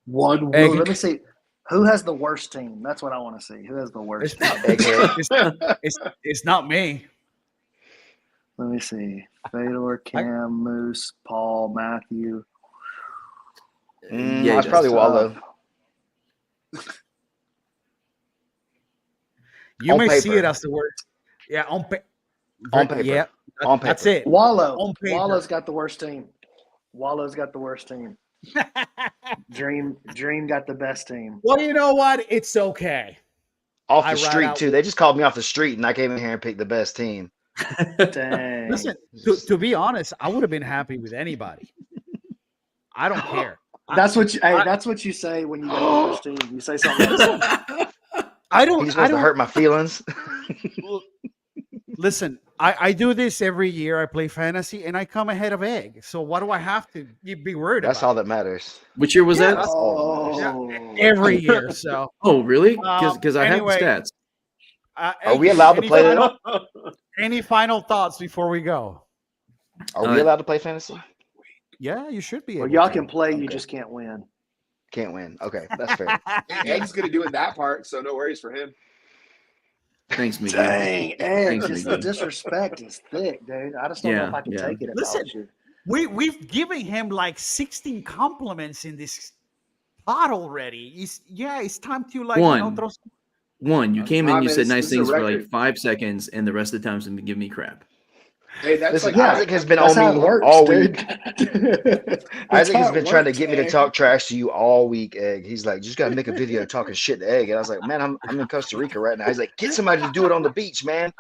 One Hey, Ooh, let me see. Who has the worst team? That's what I want to see. Who has the worst It's team? Egghead. it's not me. Let me see. Fedor, Cam, Moose, Paul, Matthew. That's probably Wallow. You On may see paper. it as the worst. Yeah, on paper. On paper. Yeah, On that's paper. it. Wallow. On paper. Wallow's got the worst team. Wallow's got the worst team. Dream got the best team. Well, you know what? It's okay. Off I the ride street, out too. with- They just called me off the street, and I came in here and picked the best team. Dang. Listen, to be honest, I would have been happy with anybody. I don't care. That's what you say when you got the worst team. You say something like that. I He don't. just I wants to don't hurt my feelings. listen. I do this every year. I play fantasy, and I come ahead of Egg. So what do I have to be worried That's about? all that matters. which year was Yeah, that? That's all that matters. Every year. So Oh, really? Because I anyway, have the stats. Are we allowed to play that? Any final thoughts before we go? Are we allowed to play fantasy? Yeah, you should be. Well, able y'all to. can play. You Okay. just can't win. Can't win. Okay, that's fair. Egg's gonna do in that part, so no worries for him. Thanks, Miguel. Dang, Ed, Thanks, just the Miguel. disrespect is thick, dude. I just don't know Yeah, if I can yeah. take it. If I Listen, was you. We've given him like 16 compliments in this pod already. It's time to like One. throw some- One, you came in, you man, said this nice is a things for like record. 5 seconds, and the rest of the time's been giving me crap. Hey, that's Listen, like Isaac has been That's on how me it works, all dude. week. That's Isaac how has it been trying to works, get me to man. talk trash to you all week, Egg. He's like, just gotta make a video talking shit to Egg. And I was like, man, I'm in Costa Rica right now. He's like, get somebody to do it on the beach, man.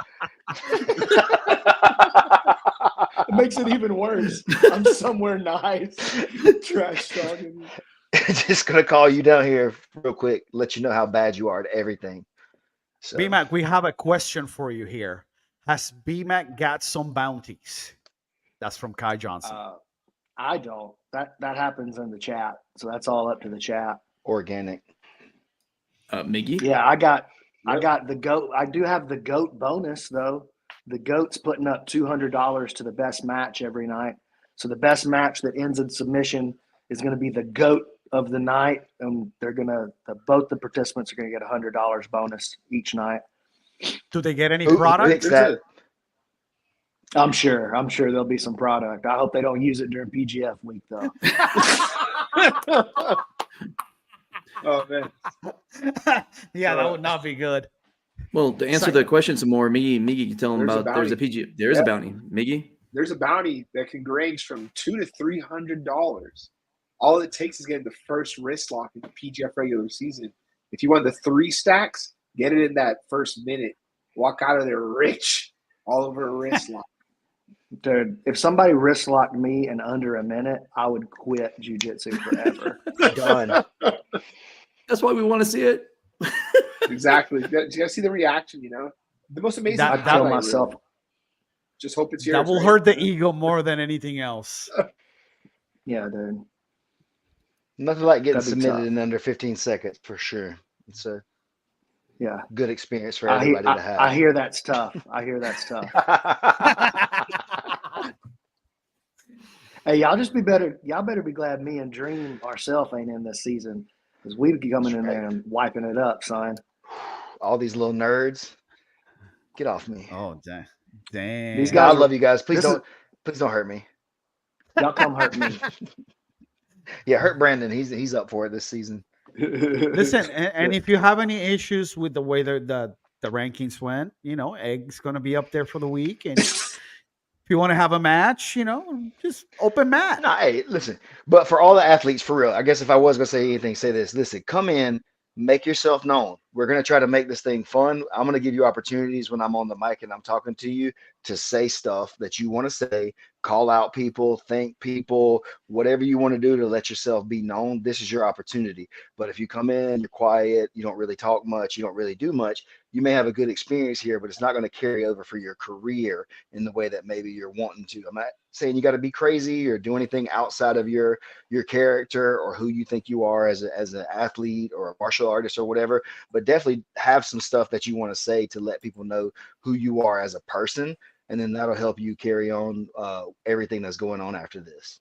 It makes it even worse. I'm somewhere nice, trash talking. Just gonna call you down here real quick, let you know how bad you are at everything. So, BMAC, we have a question for you here. Has BMAC got some bounties? That's from Kai Johnson. I don't. That happens in the chat, so that's all up to the chat. organic. Miggy? Yeah, I got the goat. I do have the goat bonus though. The goat's putting up $200 to the best match every night. So the best match that ends in submission is going to be the goat of the night, and they're gonna both the participants are going to get $100 bonus each night. Do they get any Who product? picks that? I'm sure there'll be some product. I hope they don't use it during PGF week though. Oh man, Yeah, that would not be good. Well, to answer the question some more, Miggy, you tell them There's a about there's a bounty. PG. There is a bounty. Miggy? there's a bounty that can range from $200 to $300. All it takes is getting the first wrist lock in the PGF regular season. If you want the 3 stacks, get it in that first minute, walk out of there rich, all over a wrist lock. Dude, if somebody wrist locked me in under a minute, I would quit jiu-jitsu forever. Done. That's why we want to see it. Exactly. You got to see the reaction, you know? The most amazing That- I'd highlight kill myself. reel. Just hope it's yours. That will right? hurt the ego more than anything else. Yeah, dude. Nothing like getting That'd be submitted tough. in under 15 seconds for sure. It's a Yeah. good experience for I everybody to have. hear that's tough. I hear that's tough. Hey, y'all just be better. Y'all better be glad me and Dream ourselves ain't in this season, because we'd be coming in there and wiping it up, son. All these little nerds, get off me. Oh, dang. These No, I guys love you guys. Please this don't, please don't hurt me. Y'all come hurt me. Yeah, hurt Brandon. He's up for it this season. Listen, and if you have any issues with the way the rankings went, you know, Egg's going to be up there for the week. And if you want to have a match, you know, just open mat. No, hey, listen. But for all the athletes, for real, I guess if I was gonna say anything, say this. Listen, come in, make yourself known. We're gonna try to make this thing fun. I'm gonna give you opportunities when I'm on the mic and I'm talking to you to say stuff that you want to say, call out people, thank people, whatever you want to do to let yourself be known. This is your opportunity. But if you come in, you're quiet, you don't really talk much, you don't really do much, you may have a good experience here, but it's not going to carry over for your career in the way that maybe you're wanting to. I'm not saying you got to be crazy or do anything outside of your character or who you think you are as an athlete or a martial artist or whatever, but definitely have some stuff that you want to say to let people know who you are as a person, and then that'll help you carry on everything that's going on after this.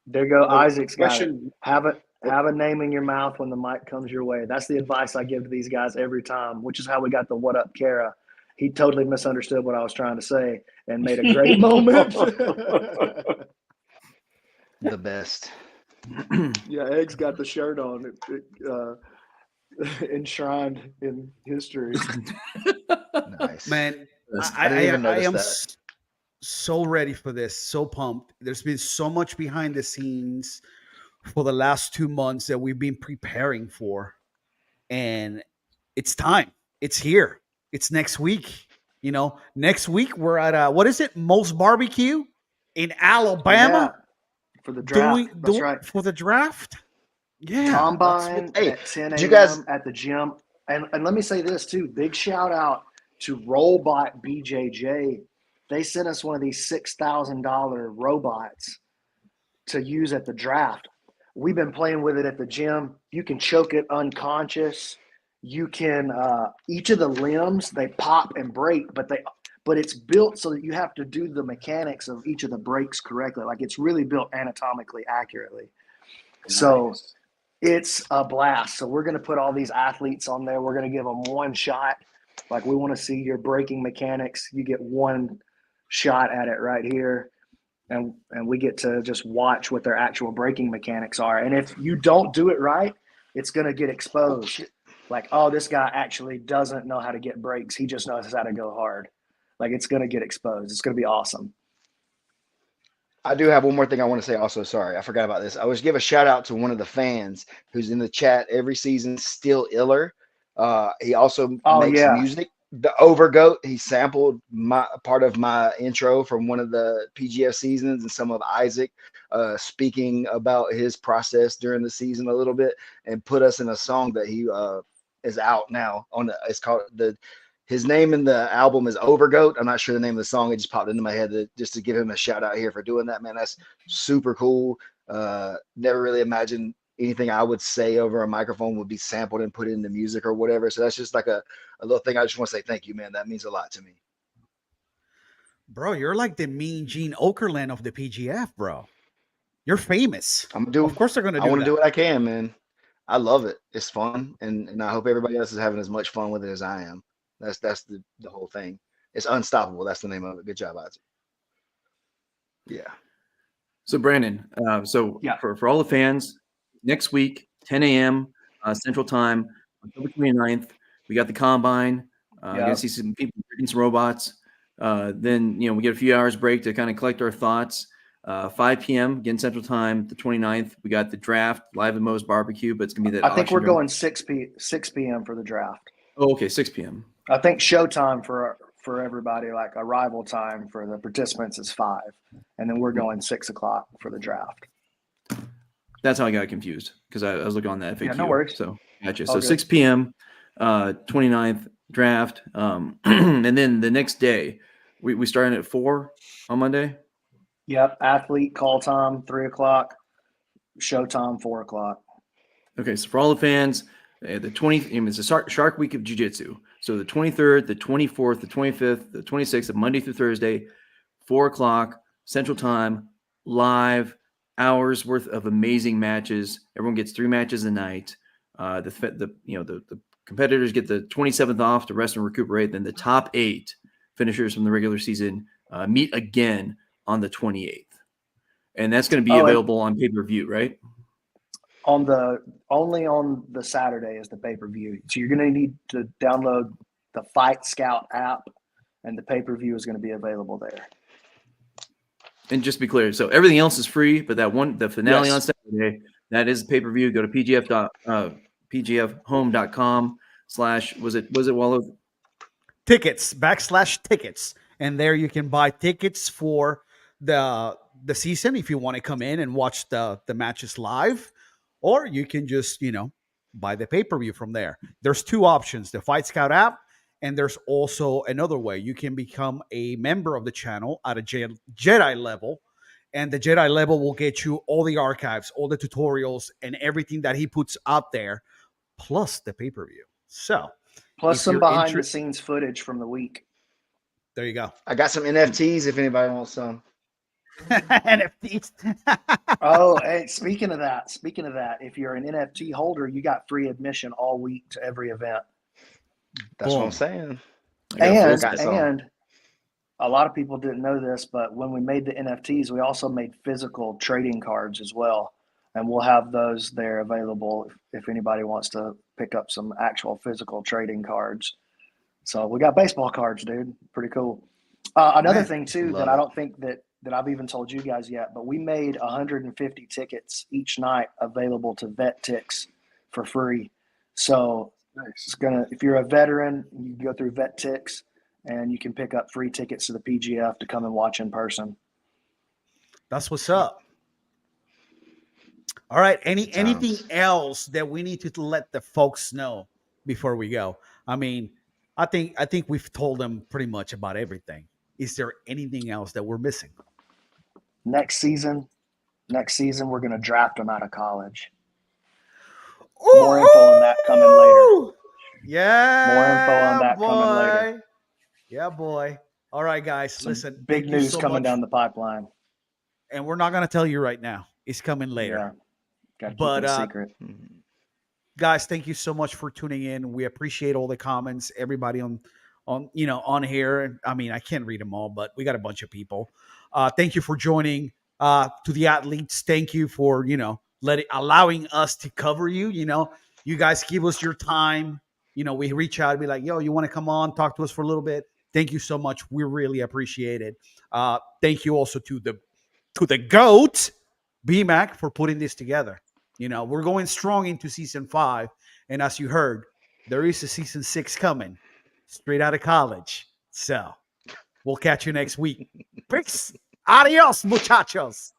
There you go. Isaac's got it. Question. Have a name in your mouth when the mic comes your way. That's the advice I give to these guys every time, which is how we got the "What Up, Kara." He totally misunderstood what I was trying to say and made a great moment. The best. Yeah, Egg's got the shirt on, enshrined in history. Nice. Man, I didn't even I notice am that. so ready for this, so pumped. There's been so much behind the scenes for the last 2 months that we've been preparing for, and it's time. It's here. It's next week. You know, next week we're at what is it? Mo's Barbecue in Alabama For the draft. That's right. for the draft. Yeah, Combine Hey, at 10 did you a.m. guys- at the gym. And let me say this too. Big shout out to Robot BJJ. They sent us one of these $6,000 robots to use at the draft. We've been playing with it at the gym. You can choke it unconscious. You can each of the limbs, they pop and break, but it's built so that you have to do the mechanics of each of the breaks correctly. Like, it's really built anatomically accurately. So it's a blast. So we're going to put all these athletes on there. We're going to give them one shot. Like, we want to see your breaking mechanics. You get one shot at it right here. And we get to just watch what their actual breaking mechanics are. And if you don't do it right, it's going to get exposed. Like, oh, this guy actually doesn't know how to get breaks. He just knows how to go hard. Like, it's going to get exposed. It's going to be awesome. I do have one more thing I want to say also. Sorry, I forgot about this. I was give a shout out to one of the fans who's in the chat every season, Still Iller. He also makes music. The Overgoat, he sampled part of my intro from one of the PGF seasons and some of Isaac speaking about his process during the season a little bit, and put us in a song that he is out now on it's called his name in the album is Overgoat. I'm not sure the name of the song. It just popped into my head just to give him a shout out here for doing that, man. That's super cool. Never really imagined anything I would say over a microphone would be sampled and put into music or whatever. So that's just like a little thing. I just want to say thank you, man. That means a lot to me. Bro, you're like the Mean Gene Okerlund of the PGF, bro. You're famous. Of course they're going to do I want that. to do what I can, man. I love it. It's fun. And I hope everybody else is having as much fun with it as I am. That's the whole thing. It's unstoppable. That's the name of it. Good job, Isaac. Yeah. So Brandon, for all the fans, next week, 10 a.m. Central Time, October 29th, we got the Combine. You're going to see some people breaking some robots. Then, we get a few hours break to kind of collect our thoughts. 5 p.m. again Central Time, the 29th. We got the draft live at Mo's Barbecue, but it's going to be that I think we're auction. going 6 p.m. for the draft. Oh, okay, 6 p.m. I think showtime for everybody, like arrival time for the participants, is 5, and then we're going 6 o'clock for the draft. That's how I got confused because I was looking on that FAQ. Yeah, no worries. So gotcha. All So good. 6 p.m. 29th draft, and then the next day we started at 4 on Monday. Yep, athlete call time 3 o'clock, showtime 4 o'clock. Okay, so for all the fans, the 20th, it's a Shark Week of Jiu-Jitsu. So the 23rd, the 24th, the 25th, the 26th, of Monday through Thursday, 4 o'clock Central Time, live, hours worth of amazing matches. Everyone gets 3 matches a night. The competitors get the 27th off to rest and recuperate. Then the top 8 finishers from the regular season meet again on the 28th, and that's going to be available on pay-per-view, right? Only on the Saturday is the pay-per-view. So you're going to need to download the Fight Scout app, and the pay-per-view is going to be available there. And just to be clear, so everything else is free, but the finale on Saturday, that is pay-per-view. Go to pgfhome.com/ was it Wallow? /tickets, and there you can buy tickets for the season if you want to come in and watch the matches live, or you can just buy the pay-per-view from there. There's 2 options: the Fight Scout app, and there's also another way. You can become a member of the channel at a Jedi level, and the Jedi level will get you all the archives, all the tutorials, and everything that he puts out there, plus the pay-per-view. So plus some behind-the-scenes footage from the week. There you go. I got some NFTs if anybody wants some. NFTs. Oh, hey, speaking of that, if you're an NFT holder, you got free admission all week to every event. That's what I'm saying. And a lot of people didn't know this, but when we made the NFTs, we also made physical trading cards as well. And we'll have those there available if anybody wants to pick up some actual physical trading cards. So we got baseball cards, dude. Pretty cool. Another thing, too, that I don't think that I've even told you guys yet, but we made 150 tickets each night available to vet ticks for free. So it's if you're a veteran, you can go through vet ticks and you can pick up free tickets to the PGF to come and watch in person. That's what's up. All right. Anything else that we need to let the folks know before we go? I mean, I think we've told them pretty much about everything. Is there anything else that we're missing? Next season, we're going to draft them out of college. Ooh, more info on that coming later. Yeah. More info on that coming later. Yeah, boy. All right, guys. Listen. Big news coming down the pipeline. And we're not going to tell you right now. It's coming later. Yeah. Got to keep it a secret. Guys, thank you so much for tuning in. We appreciate all the comments. Everybody on here. I mean, I can't read them all, but we got a bunch of people. Thank you for joining. To the athletes, thank you for allowing us to cover you. You guys give us your time. We reach out and be like, yo, you want to come on, talk to us for a little bit? Thank you so much. We really appreciate it. Thank you also to the GOAT, BMAC, for putting this together. We're going strong into season 5. And as you heard, there is a season 6 coming straight out of college. So we'll catch you next week. Peace. Adios, muchachos.